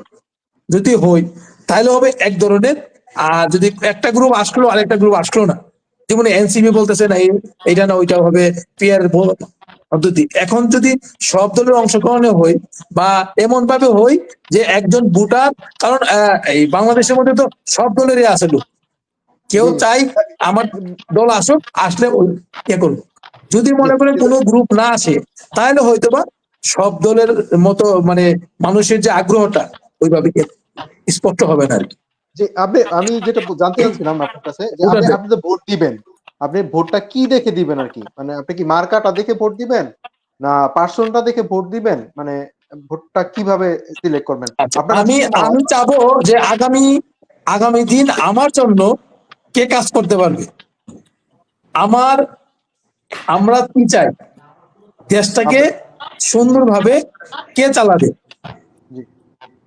যদি হয় তাহলে হবে এক ধরনের। আর যদি একটা গ্রুপ আসলো আরেকটা গ্রুপ আসলো না, যেমন এনসিপি বলতেছে না এইটা না ওইটা হবে, পেয়ার পদ্ধতি। এখন যদি সব দলের অংশগ্রহণে হয় বা এমন ভাবে হয় যে একজন ভোটার, কারণ এই বাংলাদেশের মধ্যে তো সব দলেরই আছে লোক, কেউ জি, চাই আমার দল আসুক, আসলে ইয়ে করবো। যদি জি, মনে করেন কোনো গ্রুপ না আসে, তাহলে হয়তোবা সব দলের মতো মানে মানুষের যে আগ্রহটা ওইভাবে স্পষ্ট হবে না আর কি। জি, আমি যেটা জানতে চাচ্ছিলাম আপনার কাছে, যে ওটা আপনি তো ভোট দিবেন, আপনি ভোটটা কি দেখে দিবেন আর কি, মানে আপনি কি মার্কাটা দেখে ভোট দিবেন, না পার্সনটা দেখে ভোট দিবেন, মানে ভোটটা কিভাবে সিলেক্ট করবেন? আচ্ছা, আপনার কাছে আমি কি মনে হয়? আমি চাবো যে আগামী দিন আমার জন্য কে কাজ করতে পারবে। আমার আমরা কি চাই, দেশটাকে আপ- জি সুন্দরভাবে কে চালাবে। জি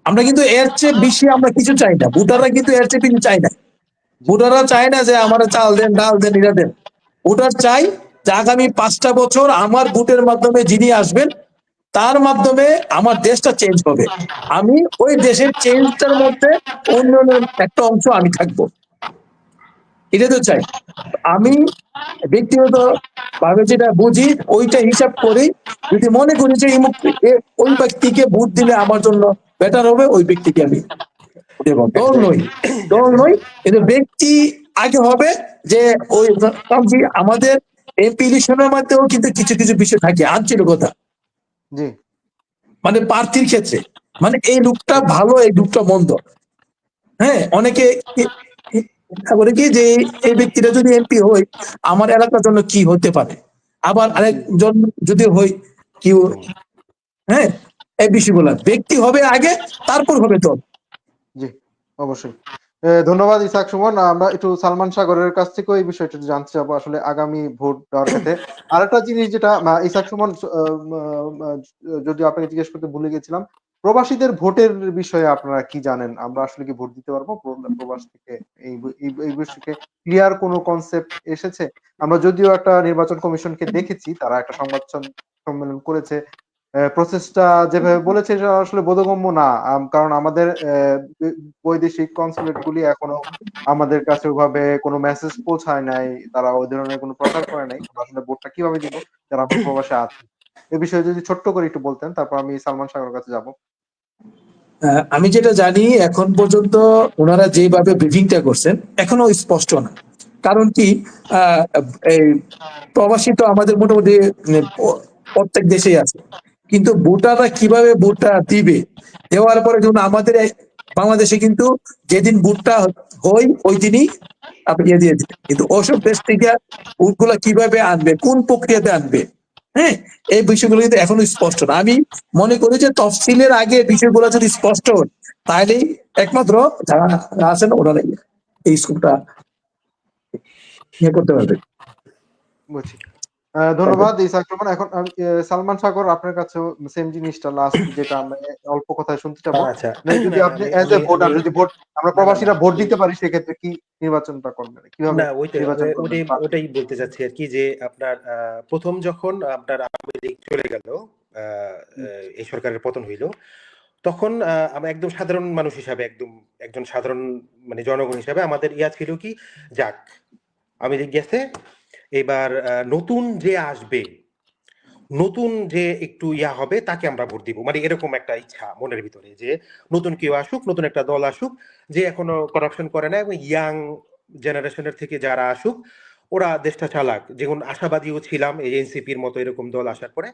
আমরা কিন্তু এর চেয়ে বেশি আমরা কিছু চাই না, ভোটাররা কিন্তু এর চেয়ে বেশি চাই না। জি ভোটাররা চায় না যে আমার চাল দেন, ডাল দেন, এরা দেন। ভোটার চাই যে আগামী 5টা বছর আমার ভোটের মাধ্যমে যিনি আসবেন তার মাধ্যমে আমার দেশটা চেঞ্জ হবে। আমি ওই দেশের চেঞ্জটার মধ্যে উন্নয়নের একটা অংশ আমি থাকবো, এটা তো চাই। আমি ব্যক্তিগত ভাবে যেটা বুঝি ওইটা হিসাব করি, যদি মনে করি যে ওই ব্যক্তিকে ভোট দিলে আমার জন্য বেটার হবে, ওই ব্যক্তিকে আমি দেব। দল নই, এক্স্যাক্টলি দল নই, এক্স্যাক্টলি কিন্তু ব্যক্তি আগে হবে। যে ওই কারণ কি আমাদের এমপি ইলেকশনের মধ্যেও কিন্তু কিছু কিছু বিষয় থাকে, আঞ্চলিকতা, জি মানে প্রার্থীর ক্ষেত্রে, মানে এই লোকটা ভালো, এই লোকটা মন্দ। হ্যাঁ, অনেকে বলে কি যে এই ব্যক্তিটা যদি এমপি হয় আমার এলাকার জন্য কি হতে পারে, আবার জি আরেকজন যদি হয় কি, হ্যাঁ, এই বিষয়গুলো ব্যক্তি হবে আগে, তারপর হবে দল। জি অবশ্যই। ধন্যবাদ ইসাক সুমন। আমরা একটু সালমান সাগরের কাছ থেকেও এই বিষয়টা জানতে চাবো আসলে আগামী ভোট দেওয়ার ক্ষেত্রে। আরেকটা জিনিস যেটা ইসাক সুমন যদিও আপনাকে জিজ্ঞেস করতে ভুলে গেছিলাম, প্রবাসীদের ভোটের বিষয়ে আপনারা কি জানেন? আমরা আসলে কি ভোট দিতে পারবো প্রবাস থেকে? এই বিষয়কে ক্লিয়ার কোনো কনসেপ্ট এসেছে? আমরা যদিও একটা নির্বাচন কমিশনকে দেখেছি, তারা একটা সংবাদ সম্মেলন করেছে। প্রসেসটা যেভাবে বলেছে সেটা আসলে বোধগম্য না। কারণ আমাদের বৈদেশিক কনসুলেট গুলি এখনো আমাদের কাছে ওভাবে কোনো মেসেজ পৌঁছায় নাই। তারা ওই ধরনের কোনো প্রচার করে নাই। আমরা আসলে ভোটটা কিভাবে দিব যারা আমরা প্রবাসে আছি? এ বিষয়ে যদি ছোট্ট করে একটু বলতেন, তারপর আমি সালমান শাহর কাছে যাব। আমি যেটা জানি এখন পর্যন্ত ওনারা যেভাবে ব্রিফিংটা করছেন এখনো স্পষ্ট না। কারণ কি, আহ, এই প্রবাসী তো আমাদের মোটামুটি প্রত্যেক দেশেই আছে, কিন্তু ভোটাররা কিভাবে ভোটটা দিবে, দেওয়ার পরে যেমন আমাদের বাংলাদেশে কিন্তু যেদিন ভোটটা হয় ওই দিনই আপনি ইয়ে দিয়ে দিবেন, কিন্তু ওসব দেশ থেকে ভোটগুলা কিভাবে আনবে, কোন প্রক্রিয়াতে আনবে, হ্যাঁ, এই বিষয়গুলো কিন্তু এখনো স্পষ্ট না। আমি মনে করি যে তফসিলের আগে বিষয়গুলো যদি স্পষ্ট হয় তাহলেই একমাত্র যারা আছেন ওনারাই এই স্কুলটা ইয়ে করতে পারবে। বুঝছি। ধন্যবাদ ইসাক রহমান। এখন সালমান সাগর আপনার কাছেও সেম জিনিসটা লাস্ট যেটা আমরা অল্প কথায় শুনতে চাবো। আচ্ছা মানে না যদি না আপনি আমি অ্যাজ আমি এ আমি ভোটার যদি ভোট আমরা না না না প্রবাসীরা ভোট দিতে পারি সেক্ষেত্রে কি নির্বাচনটা করবেন? কিভাবে না ওইটা নির্বাচন করবেন ওটাই প্রার্থী? ওটাই বলতে চাচ্ছি আর কি, যে আপনার প্রথম যখন আপনার আওয়ামী লীগ চলে গেল, আহ, হুম, এই সরকারের পতন হইল, তখন আমরা একদম সাধারণ মানুষ হিসাবে, একজন সাধারণ মানে জনগণ হিসাবে আমাদের ইয়া ছিল কি, যাক আওয়ামী লীগ গেছে, এবার নতুন যে আসবে, নতুন যে একটু ইয়া হবে তাকে আমরা ভোট দিব, মানে এরকম একটা ইচ্ছা মনের ভিতরে যে নতুন কেউ আসুক, নতুন একটা দল আসুক, যে এখনো করাপশন করে না, এবং ইয়াং জেনারেশনের থেকে যারা আসুক ওরা দেশটা চালাক, যেমন আশাবাদীও ছিলাম এই এনসিপির মতো এরকম দল আসার পরে।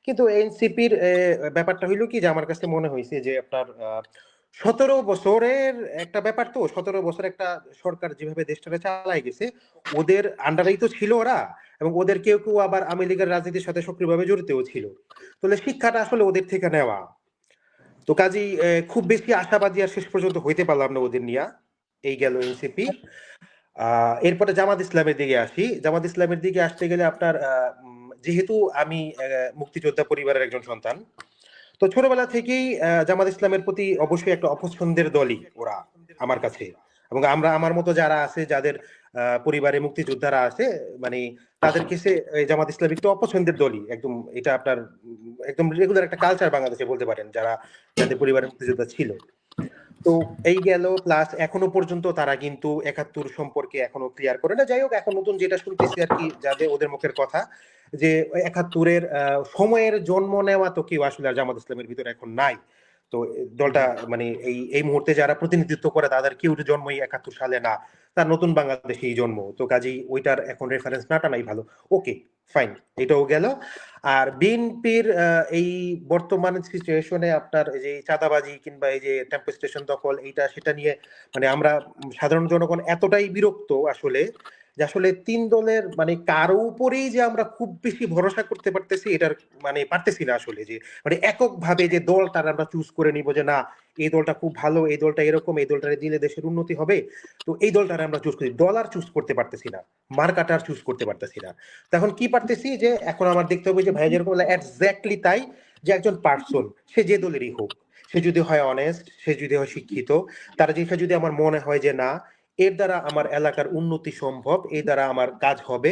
কিন্তু এনসিপির ব্যাপারটা হইলো কি, যে আমার কাছে মনে হয়েছে যে আপনার 17 বছরের একটা ব্যাপার, তো 17 বছর একটা সরকার যেভাবে দেশটাকে চালাই গেছে, ওদের আন্ডারেই তো ছিল ওরা, এবং ওদের কেউ কেউ আবার আওয়ামী লীগের রাজনীতির সাথে সক্রিয়ভাবে জড়িতও ছিল। তাহলে শিক্ষাটা আসলে ওদের থেকে নেওয়া। তো কাজেই খুব বেশি আশাবাদী আর শেষ পর্যন্ত হইতে পারলাম না ওদের নিয়ে। এই গেল এনসিপি। এরপরে জামাত ইসলামের দিকে আসি। জামাত ইসলামের দিকে আসতে গেলে আপনার যেহেতু আমি মুক্তিযোদ্ধা পরিবারের একজন সন্তান, তো ছোটবেলা থেকেই জামাত ইসলামের প্রতি অবশ্যই একটা অপছন্দের দলই ওরা আমার কাছে। এবং আমার মতো যারা আছে, যাদের পরিবারে মুক্তিযোদ্ধারা আছে, মানে তাদের কাছে এই জামাত ইসলাম একটু অপছন্দের দলই একদম। এটা আপনার একদম রেগুলার একটা কালচার বাংলাদেশে বলতে পারেন, যাদের পরিবারে মুক্তিযোদ্ধা ছিল। তো এই গেল, প্লাস এখনো পর্যন্ত তারা কিন্তু ৭১ সম্পর্কে এখনো ক্লিয়ার করে না। যাই হোক, এখন নতুন যেটা শুনতেছি আর কি, যাদের ওদের মুখের কথা, যে ৭১-এর সময়ের জন্ম নেওয়া তো কেউ আসলে আর জামাত ইসলামের ভিতরে এখন নাই। তো দলটা মানে এই মুহূর্তে যারা প্রতিনিধিত্ব করে তাদের কেউ জন্মই ৭১ সালে না, তার নতুন বাংলাদেশেই জন্ম, তো কাজেই ওইটার এখন রেফারেন্স না টানাই ভালো। ওকে, ফাইন, এটাও গেল। আর বিএনপির এই বর্তমান সিচুয়েশনে আপনার এই যে চাঁদাবাজি কিংবা এই যে টেম্পো স্টেশন দখল, এইটা সেটা নিয়ে মানে আমরা সাধারণ জনগণ এতটাই বিরক্ত আসলে, যে আসলে তিন দলের মানে কারো উপরেই যে আমরা খুব বেশি ভরসা করতে পারতেছি এটার মানে পারতেছি না আসলে, যে মানে এককভাবে যে দলটা আমরা চুজ করে নিব যে না এই দলটা খুব ভালো, এই দলটা এরকম, এই দলটা দিলে দেশের উন্নতি হবে, তো এই দলটারে আমরা চুজ করি। দল আর চুজ করতে পারতেছি না, মার্কাটা আর চুজ করতে পারতেছি না। তখন কি পারতেছি যে এখন আমার দেখতে হবে যে ভাই যেরকম এক্স্যাক্টলি তাই, যে একজন পার্সন সে যে দলেরই হোক, সে যদি হয় অনেস্ট, সে যদি হয় শিক্ষিত, তার জিনিসটা যদি আমার মনে হয় যে না এর দ্বারা আমার এলাকার উন্নতি সম্ভব, এর দ্বারা আমার কাজ হবে,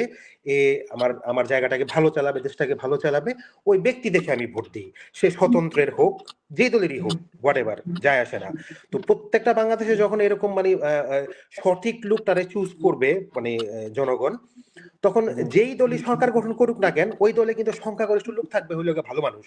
এ আমার আমার জায়গাটাকে ভালো চালাবে, দেশটাকে ভালো চালাবে, ওই ব্যক্তি দেখে আমি ভোট দিই। সে স্বতন্ত্রের হোক, যে দলেরই হোক, হোয়াট এভার, যায় আসে না। তো প্রত্যেকটা বাংলাদেশে যখন এরকম মানে সঠিক লোকটারে চুজ করবে মানে জনগণ, তখন যেই দলই সরকার গঠন করুক না কেন ওই দলে কিন্তু সংখ্যাগরিষ্ঠ লোক থাকবে হইলো ভালো মানুষ,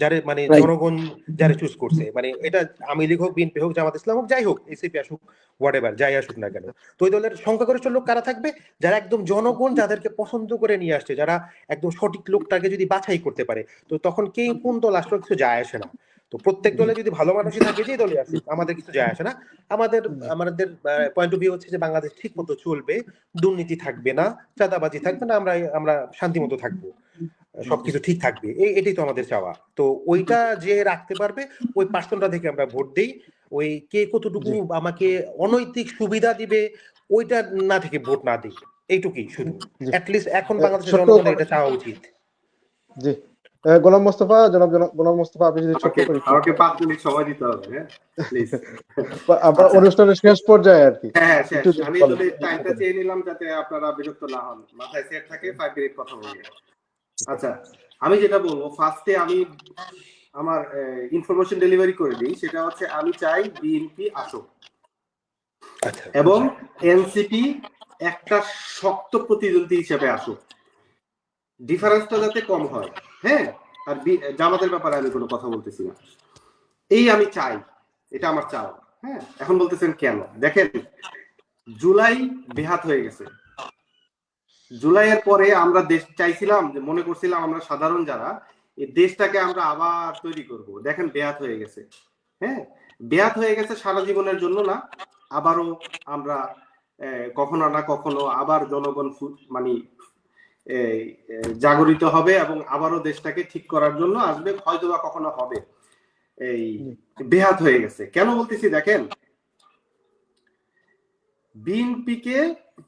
যারে মানে Right. জনগণ যারে চুজ করছে, মানে এটা আওয়ামী লীগ হোক, বিএনপি হোক, জামাত ইসলাম হোক, যাই হোক, এসিপি আসুক, হোয়াট এভার, যাই আসুক না কেন, তো ওই দলের সংখ্যাগরিষ্ঠ লোক কারা থাকবে? যারা একদম জনগণ যাদেরকে পছন্দ করে নিয়ে আসছে, যারা একদম সঠিক লোকটাকে যদি বাছাই করতে পারে, তো তখন কে কোন দল আসলে কিছু যায় আসে না। তো প্রত্যেক দলে যদি ভালো মানুষই থাকে, যে দলে আসুক, আমাদের কিছু যায় আসে না। আমাদের আমাদের পয়েন্ট অফ ভিউ হচ্ছে যে বাংলাদেশ ঠিক মতো চলবে, দুর্নীতি থাকবে না, চাঁদাবাজি থাকবে না, আমরা আমরা শান্তি মতো থাকবো, সবকিছু ঠিক থাকবে, এটাই তো আমাদের চাওয়া। তো ওইটা যে রাখতে পারবে ওই পার্সনটা থেকে আমরা ভোট দেই। ওই কে কতটুকু আমাকে অনৈতিক সুবিধা দিবে ওইটা না থেকে ভোট না দিই, এইটুকুই শুধু। অ্যাটলিস্ট এখন বাংলাদেশের জনগণের এটা চাওয়া উচিত। জি, গোলাম মোস্তফা, গোলাম মোস্তফা, আপনি যদি ছোট্ট করে আমাকে 5 মিনিট সময় দিতে হবে, হ্যাঁ প্লিজ। আপনার অনুষ্ঠানের শেষ পর্যায়ে আর কি, হ্যাঁ শেষ। একটু যদি আমি বলেন। যদি টাইমটা চেয়ে নিলাম যাতে আপনারা বিরক্ত না হন, মাথায় সেট থাকে 5 মিনিট কথা বলবো। আচ্ছা, আমি যেটা বলবো ফার্স্টে আমি আমার ইনফরমেশন ডেলিভারি করে দিই, সেটা হচ্ছে আমি চাই বিএনপি আসুক এবং এনসিপি একটা শক্ত প্রতিদ্বন্দ্বী হিসেবে আসুক, ডিফারেন্সটা যাতে কম হয়। হ্যাঁ, আর জামাতের ব্যাপারে আমি কোনো কথা বলতেছি না, এই আমি চাই, এটা আমার চাওয়া। হ্যাঁ, এখন বলতেছেন কেন? দেখেন, জুলাই বেহাত হয়ে গেছে। জুলাইয়ের পরে আমরা দেশ চাইছিলাম, যে মনে করছিলাম আমরা সাধারণ যারা এই দেশটাকে আমরা আবার তৈরি করব, দেখেন বেহাত হয়ে গেছে। হ্যাঁ, বেহাত হয়ে গেছে সারা জীবনের জন্য না, আবারও আমরা কখনো না কখনো আবার জনগণ মানে জাগরিত হবে এবং আবারও দেশটাকে ঠিক করার জন্য আসবে, হয়তো বা কখনো হবে। এই বেহাত হয়ে গেছে কেন বলতেছি দেখেন, বিএনপিকে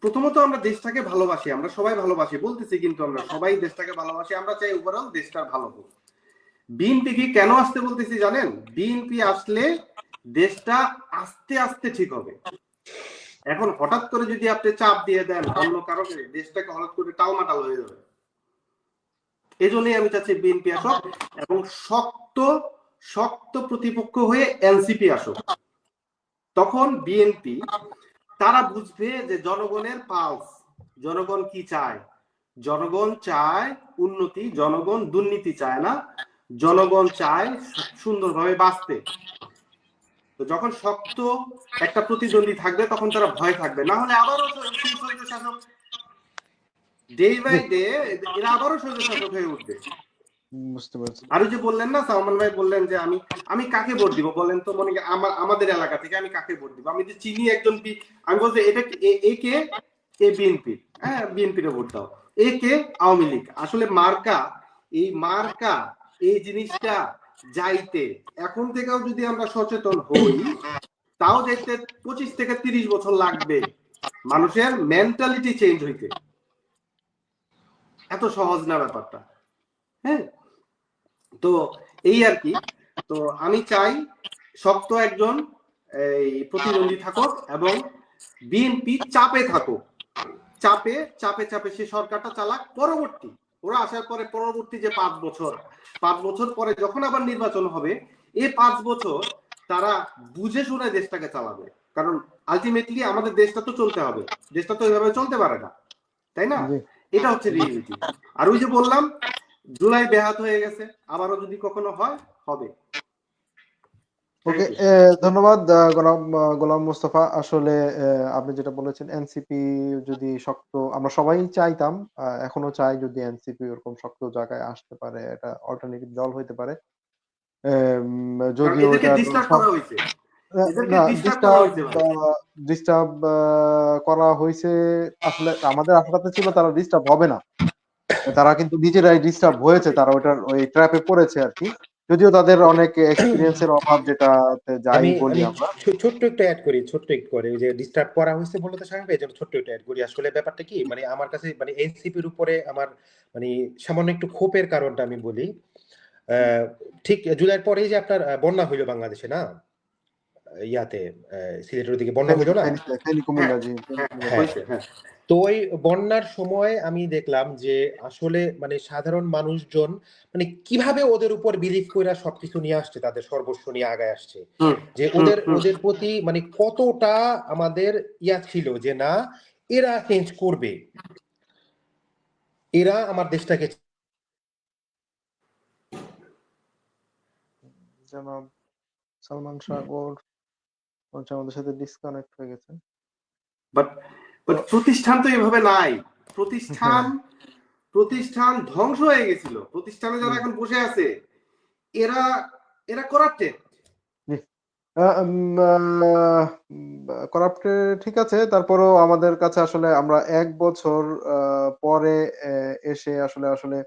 প্রথমত আমরা দেশটাকে ভালোবাসি, আমরা সবাই ভালোবাসি বলতেছি, কিন্তু আমরা সবাই দেশটাকে ভালোবাসি, আমরা চাই ওভারঅল দেশটার ভালো হোক। বিএনপিকে কেন আসতে বলতেছি জানেন? বিএনপি আসলে দেশটা আস্তে আস্তে ঠিক হবে। এখন হঠাৎ করে যদি আপনি চাপ দিয়ে দেন অন্য কারণে, দেশটাকে হঠাৎ করে টালমাটাল হয়ে যাবে। এই জন্যই আমি চাচ্ছি বিএনপি আসুক এবং শক্ত শক্ত প্রতিপক্ষ হয়ে এনসিপি আসুক। তখন বিএনপি তারা বুঝবে যে জনগণের পালস, জনগণ কি চায়। জনগণ চায় উন্নতি, জনগণ দুর্নীতি চায় না, জনগণ চায় সুন্দরভাবে বাঁচতে। তো যখন শক্ত একটা প্রতিদ্বন্দ্বী থাকবে তখন তারা ভয় থাকবে, না হলে আবারও স্বৈর শাসক ডে বাই ডে এরা আবারও স্বৈর শাসক হয়ে উঠবে। বুঝতে পারছি। আর যে বললেন না, সালমান ভাই বললেন যে আমি কাকে ভোট দিব বলেন তো, মনে আমাদের এলাকা থেকে আমি কাকে ভোট দিব? আমি যে চিনি একজন, আমি বলছি এটা এ কে, এ বিএনপি, হ্যাঁ বিএনপির ভোট দাও। এ কে, আওয়ামী লীগ। আসলে মার্কা, এই মার্কা, এই জিনিসটা যাইতে এখন থেকেও যদি আমরা সচেতন হই, তাও যাইতে 25 থেকে 30 বছর লাগবে মানুষের মেন্টালিটি চেঞ্জ হইতে। এত সহজ না ব্যাপারটা। হ্যাঁ, তো এই আর কি। তো আমি চাই শক্ত একজন এই প্রতিদ্বন্দ্বী থাকুক এবং বিএনপি চাপে থাকুক, চাপে চাপে চাপে সে সরকারটা চালাক। পরবর্তী ওরা আসার পরে পরবর্তী যে 5 বছর পরে যখন আবার নির্বাচন হবে, এই 5 বছর তারা বুঝে শুনে দেশটাকে চালাবে। কারণ আলটিমেটলি আমাদের দেশটা তো চলতে হবে, দেশটা তো এইভাবে চলতে পারে না, তাই না? এটা হচ্ছে রিয়েলিটি। আর ওই যে বললাম জুলাই বেহাত হয়ে গেছে, আবারও যদি কখনো হয় হবে। ওকে, ধন্যবাদ গোলাম মোস্তফা। আসলে আপনি যেটা বলেছেন, এনসিপি যদি শক্ত, আমরা সবাই চাইতাম, এখনো চাই, যদি এনসিপি ওরকম শক্ত জায়গায় আসতে পারে, এটা অল্টারনেটিভ দল হইতে পারে। যদিও এদেরকে এটা ডিস্টার্ব করা হয়েছে, এদেরকে না, ডিস্টার্ব করা হয়েছে ভাই। ডিস্টার্ব করা হয়েছে আসলে আমাদের আশাতে ছিল তারা ডিস্টার্ব হবে না। তারা কিন্তু নিজেরাই ডিস্টার্ব হয়েছে, তারা ওই ট্র্যাপে পড়েছে আর কি। যদিও তাদের অনেক এক্সপিরিয়েন্সের অভাব, যেটাতে যাই আমি বলি আমি আমরা। ছোট্ট একটু অ্যাড করি, ছোট্ট একটু করে, ওই যে ডিস্টার্ব করা হয়েছে বলে তো স্বাভাবিক, এই জন্য ছোট্ট একটু অ্যাড করি। আসলে ব্যাপারটা কি, মানে আমার কাছে মানে এনসিপির উপরে আমার মানে সামান্য একটু ক্ষোভের কারণটা আমি বলি। ঠিক জুলাইয়ের পরেই যে আপনার বন্যা হইলো বাংলাদেশে, না ইয়াতে সিলেটের দিকে বন্যা হইলো না? ফেনী, হ্যাঁ কুমিল্লা, জি। হ্যাঁ হ্যাঁ, হয়েছে, হ্যাঁ। তো ওই বন্যার সময় আমি দেখলাম যে আসলে মানে সাধারণ মানুষজন মানে কিভাবে ওদের উপর বিলিভ কইরা সবকিছু নিয়ে আসছে, তাদের সর্বস্ব নিয়ে আগায় আসছে, হুম, যে হুম, ওদের হুম। ওদের প্রতি মানে কতটা আমাদের ইয়া ছিল যে না এরা চেঞ্জ করবে, এরা আমার দেশটাকে। জনাব সালমান সাগর হচ্ছে আমাদের সাথে ডিসকানেক্ট হয়ে গেছে। বাট তো প্রতিষ্ঠান তো এভাবে নাই। প্রতিষ্ঠান হ্যাঁ, প্রতিষ্ঠান ধ্বংস হয়ে গেছিল। প্রতিষ্ঠানে যারা এখন বসে আছে এরা এরা করাপ্টেড। জি। করাপ্টে ঠিক আছে, তারপরেও আমাদের কাছে আসলে আমরা ১ বছর পরে এসে আসলে আসলে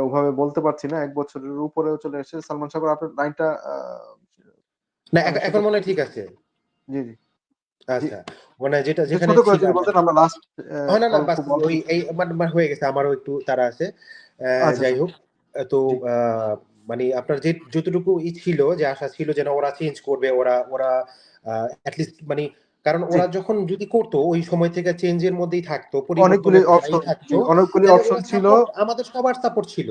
ওভাবে বলতে পারছি না। ১ বছরের উপরেও চলে এসেছে। সালমান সাগর, আপনার লাইনটা না কানেকশন এখন মনে করতে, হয় ঠিক আছে। জি, জি, জি। আচ্ছা, মানে যেটা একটু যেখানে ছোট করে যদি ছিলাম। বলতেন, আমরা লাস্ট না না, বাস খুব অল্প ওই কিছু। এই আমার হয়ে গেছে, আমারও একটু তাড়া আছে। আচ্ছা, যাই আচ্ছা। হোক, তো জি, মানে আপনার যে যতটুকু ছিল, যে আশা ছিল যে না ওরা চেঞ্জ করবে, ওরা ওরা অ্যাটলিস্ট মানে, কারণ জি। ওরা যখন যদি করতো ওই সময় থেকে চেঞ্জের মধ্যেই থাকতো, অনেকগুলি পরিবর্তনের ধারাই অপশন, জি, থাকতো, অনেকগুলি তাহলে অপশন ওরা ছিল। সাপোর্ট, আমাদের সবার সাপোর্ট ছিল,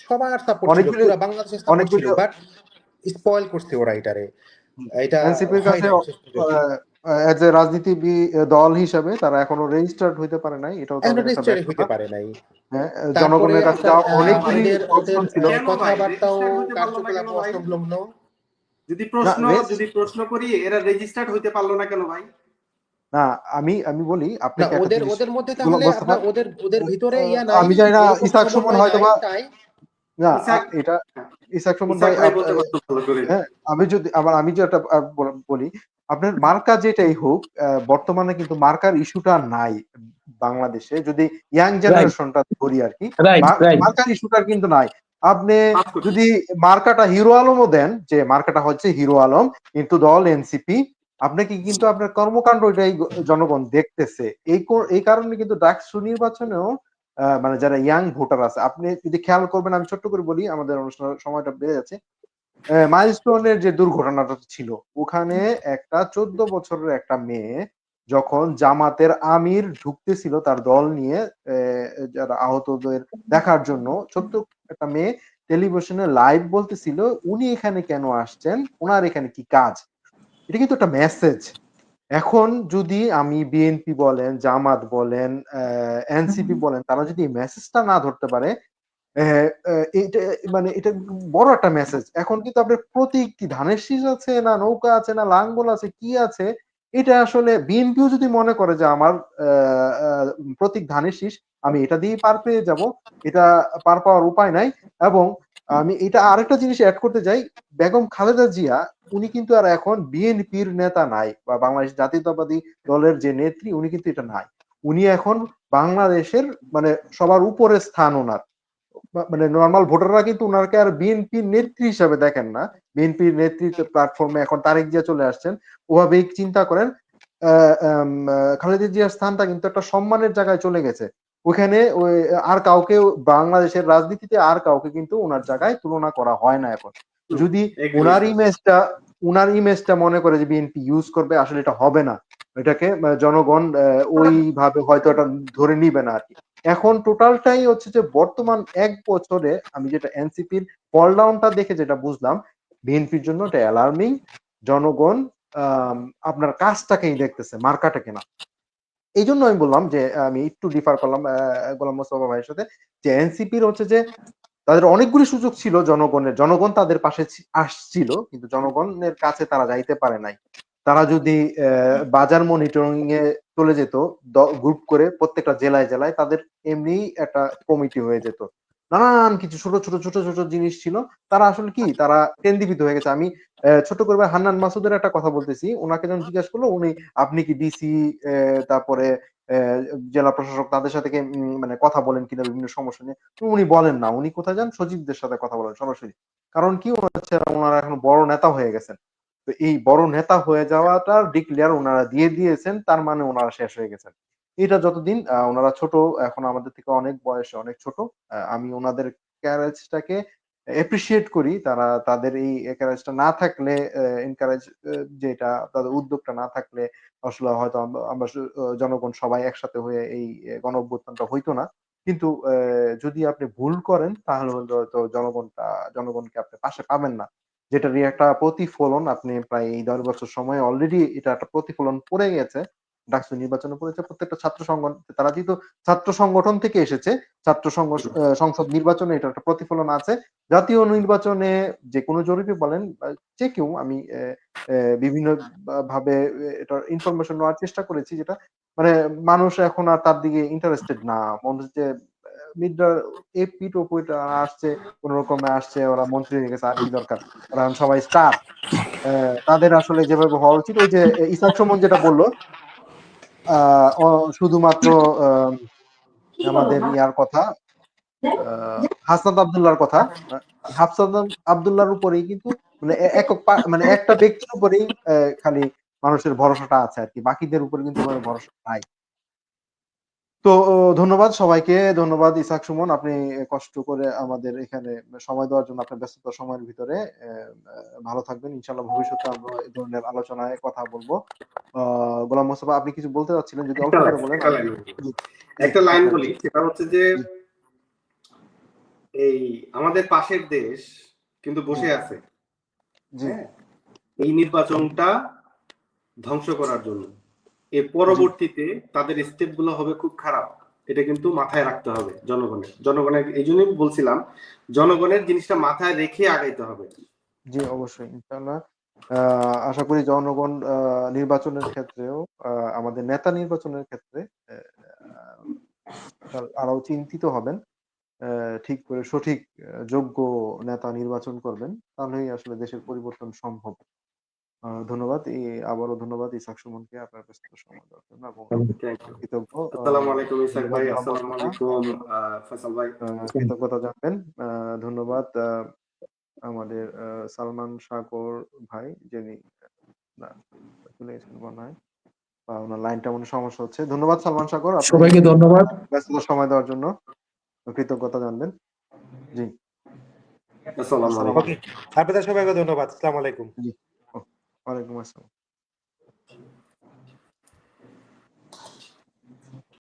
সবার সাপোর্ট ছিল, অনেকগুলি পুরো বাংলাদেশের সাপোর্ট ছিল, অনেকগুলি বাট স্পয়েল করছে ওরা এটারে। এটা এনসিপির হয় কাছে নাই শেষ পর্যন্ত। এজ এ রাজনীতিবি দল হিসাবে তারা এখনো রেজিস্টার্ড হইতে পারে নাই, এটাও এখনো তাদের একটা রেজিস্টারে হইতে ব্যর্থতা। পারে নাই। হ্যাঁ, তারপরে জনগণের কাছে আপনার যাওয়া অনেকগুলি ওদের ওদের অপশন ছিল। কেন ভাই কথাবার্তাও রেজিস্টার্ড হইতে পারলো না কার্যকলাপ কেন ভাই? অসংলগ্ন। যদি না প্রশ্ন রেস যদি প্রশ্ন করি এরা রেজিস্টার্ড হইতে পারলো না কেন ভাই? না, আমি আমি বলি না আপনাকে একটা ওদের জিনিস, ওদের মধ্যে গোলাম তাহলে মোস্তফা, আপনার ওদের ওদের ভিতরে ইয়া নাই, আমি জানি না এরকম ইসাক সুমন সমন্বয় হয়তো নাই বা, তাই। না ইসাক, এটা ইসাক সুমন ইসাক ভাই ভাই বলতে পারতো ভালো করে। হ্যাঁ, আমি যেটা বলি, আপনার মার্কা যেটাই হোক, বর্তমানে কিন্তু মার্কার ইস্যুটা নাই বাংলাদেশে, যদি ইয়াং রাইট, জেনারেশনটা ধরি আর কি। Right, right. মার্কার ইস্যুটা কিন্তু নাই। আপনি মাফ করছি। যদি মার্কাটা হিরো আলমও দেন, যে মার্কাটা হচ্ছে হিরো আলম কিন্তু দল এনসিপি, আপনাকে কিন্তু আপনার কর্মকাণ্ড এটাই জনগণ দেখতেছে। এই কারণে কিন্তু ডাকসু নির্বাচনেও মানে যারা ইয়াং ভোটার আছে, আপনি যদি খেয়াল করবেন, আমি ছোট্ট করে বলি, আমাদের অনুষ্ঠানের সময়টা বেড়ে যাচ্ছে। মাইলস্টোনের যে দুর্ঘটনাটা ছিল, ওখানে একটা 14 বছরের একটা মেয়ে যখন জামাতের আমির ঢুকতেছিল তার দল নিয়ে যারা আহতদের দেখার জন্য, ছোট্ট একটা মেয়ে টেলিভিশনে লাইভ বলতেছিল উনি এখানে কেন আসছেন, ওনার এখানে কি কাজ। এটা কিন্তু একটা মেসেজ। এখন যদি আমি বিএনপি বলেন, জামাত বলেন, এনসিপি বলেন, তারা যদি এই মেসেজটা না ধরতে পারে, এটা মানে এটা বড় একটা মেসেজ। এখন কিন্তু আপনার প্রতীক কি ধানের শীষ আছে, না নৌকা আছে, না লাঙ্গল আছে, কি আছে, এটা আসলে বিএনপিও যদি মনে করে যে আমার প্রতীক ধানের শীষ, আমি এটা দিয়েই পার পেয়ে যাব, এটা পার পাওয়ার উপায় নাই। এবং আমি এটা আরেকটা জিনিস এড করতে চাই, বেগম খালেদা জিয়া উনি কিন্তু আর এখন বিএনপির নেতা নাই, বা বাংলাদেশ জাতীয়তাবাদী দলের যে নেত্রী উনি কিন্তু এটা নাই। উনি এখন বাংলাদেশের মানে সবার উপরে স্থান ওনার। মানে নরমাল ভোটাররা কিন্তু উনাকে আর বিএনপির নেত্রী হিসাবে দেখেন না। বিএনপির নেতৃত্ব প্ল্যাটফর্মে এখন তারেক জিয়া চলে আসছেন, ওভাবেই চিন্তা করেন। খালেদা জিয়ার স্থানটা কিন্তু একটা সম্মানের জায়গায় চলে গেছে। ওখানে ওই আর কাউকে বাংলাদেশের রাজনীতিতে আর কাউকে কিন্তু ওনার জায়গায় তুলনা করা হয় না এখন। যদি এগ্রি ওনার স্যার। ইমেজটা ওনার ইমেজটা মনে করে যে বিএনপি ইউজ করবে, আসলে এটা হবে না। এটাকে জনগণ ওইভাবে হয়তো এটা ধরে নিবে না আর কি। এখন টোটালটাই হচ্ছে যে বর্তমান ১ বছরে আমি যেটা এনসিপির ফল ডাউনটা দেখে যেটা বুঝলাম, বিএনপির জন্য এটা অ্যালার্মিং। জনগণ আপনার কাজটাকেই দেখতেছে, মার্কাটাকে না। এই জন্য আমি বললাম যে আমি একটু ডিফার করলাম গোলাম মোস্তফা ভাইয়ের সাথে, যে এনসিপির হচ্ছে যে তাদের অনেকগুলি সুযোগ ছিল, জনগণ তাদের পাশে আসছিল, কিন্তু জনগণের কাছে তারা যাইতে পারে নাই। তারা যদি বাজার মনিটরিং এ চলে যেত, গ্রুপ করে প্রত্যেকটা জেলায় জেলায়, তাদের এমনি একটা কমিটি হয়ে যেত। নানান কিছু ছোট ছোট ছোট ছোট জিনিস ছিল। তারা আসলে কি তারা কেন্দ্রীভূত হয়ে গেছে। আমি ছোট করে হান্নান মাসুদের একটা কথা বলতেছি। উনাকে যখন জিজ্ঞেস করলো উনি আপনি কি ডিসি তারপরে জেলা প্রশাসক তাদের সাথে মানে কথা বলেন কিনা বিভিন্ন সমস্যা নিয়ে? উনি বলেন না। উনি কোথায় যান? সচিবদের সাথে কথা বলেন সরাসরি। কারণ কি ওনারা এখন বড় নেতা হয়ে গেছেন। তো এই বড় নেতা হয়ে যাওয়াটার ডিক্লেয়ার ওনারা দিয়ে দিয়েছেন, তার মানে ওনারা শেষ হয়ে গেছেন। এটা যতদিন ওনারা ছোট, এখন আমাদের থেকে অনেক বয়সে অনেক ছোট। আমি ওনাদের ক্যারেজটাকে অ্যাপ্রিসিয়েট করি। তারা তাদের এই ক্যারেজটা না থাকলে এনকারেজ যেটা তাদের উদ্যোগটা না থাকলে আসলে হয়তো আমরা জনগণ সবাই একসাথে হয়ে এই গণ অভ্যুত্থানটা হইতো না। কিন্তু যদি আপনি ভুল করেন তাহলে হয়তো জনগণকে আপনি পাশে পাবেন না। যেটারই একটা প্রতিফলন আপনি প্রায় এই ১০ বছর সময়ে অলরেডি এটা একটা প্রতিফলন পড়ে গেছে। ডাকসু নির্বাচনে পড়েছে। প্রত্যেকটা তারা যেহেতু ছাত্র সংগঠন থেকে এসেছে, ছাত্র সংসদ নির্বাচনে এটার একটা প্রতিফলন আছে। জাতীয় নির্বাচনে যেকোনো জরিপে বলেন যে কেউ আমি বিভিন্ন ভাবে এটার ইনফরমেশন নেওয়ার চেষ্টা করেছি, যেটা মানে মানুষ এখন আর তার দিকে ইন্টারেস্টেড না। মনে হচ্ছে যে মিডরা এপিঠ ওপিঠ আসছে, কোন রকমে আসছে, ওরা মন্ত্রী হয়ে গেছে, আর কি দরকার? ওরা এখন সবাই স্টার। তাদের আসলে যেভাবে হওয়া উচিত, ওই যে ইসাক সুমন যেটা বলল, শুধুমাত্র আমাদের ইয়ার কথা, হাসনাত আব্দুল্লাহর কথা। হাসনাত আব্দুল্লাহর উপরেই কিন্তু মানে মানে একটা ব্যক্তির উপরেই খালি মানুষের ভরসাটা আছে আরকি। বাকিদের উপরে কিন্তু ওভাবে ভরসা নাই। তো ধন্যবাদ সবাইকে। ধন্যবাদ ইসাক সুমন। আপনি কষ্ট করে আমাদের এখানে সময় দেওয়ার জন্য আপনার ব্যস্ততার সময়ের ভিতরে ভালো থাকবেন। ইনশাআল্লাহ ভবিষ্যতে আমরা এই ধরনের আলোচনায় কথা বলব। গোলাম মোস্তফা, আপনি কিছু বলতে চাচ্ছিলেন, যদি অল্প করে বলেন। একটা লাইন বলি, সেটা হচ্ছে যে এই আমাদের পাশের দেশ কিন্তু বসে আছে এই নির্বাচনটা ধ্বংস করার জন্য। এর পরবর্তীতে তাদের স্টেপ গুলো হবে খুব খারাপ। এটা কিন্তু মাথায় রাখতে হবে জনগণের এই জন্যই বলছিলাম, জনগণের জিনিসটা মাথায় রেখে আগাইতে হবে। জি, অবশ্যই, ইনশাআল্লাহ। আশা করি জনগণ নির্বাচনের ক্ষেত্রেও আমাদের নেতা নির্বাচনের ক্ষেত্রে আরো চিন্তিত হবেন। ঠিক করে সঠিক যোগ্য নেতা নির্বাচন করবেন, তাহলেই আসলে দেশের পরিবর্তন সম্ভব। ধন্যবাদ। আবারও ধন্যবাদ ইসাক সুমনকে আপনার ব্যস্ত সময় দেওয়ার জন্য, এবং কৃতজ্ঞ। আসসালামু আলাইকুম ইসাক ভাই, আসসালামু আলাইকুম ফয়সাল ভাই। কৃতজ্ঞতা জানবেন। ধন্যবাদ আমাদের সালমান সাগর ভাই, যিনি চলে গেছেন মনে হয়, বা ওনার লাইনটা মনে সমস্যা হচ্ছে। ধন্যবাদ সালমান সাগর, সবাইকে ধন্যবাদ। ব্যস্ততার সময় দেওয়ার জন্য কৃতজ্ঞতা জানবেন। জি, আসসালামু আলাইকুম। আপনাদের সবাইকে ধন্যবাদ। আসসালামু আলাইকুম। জি, ওয়ালাইকুম আসসালাম।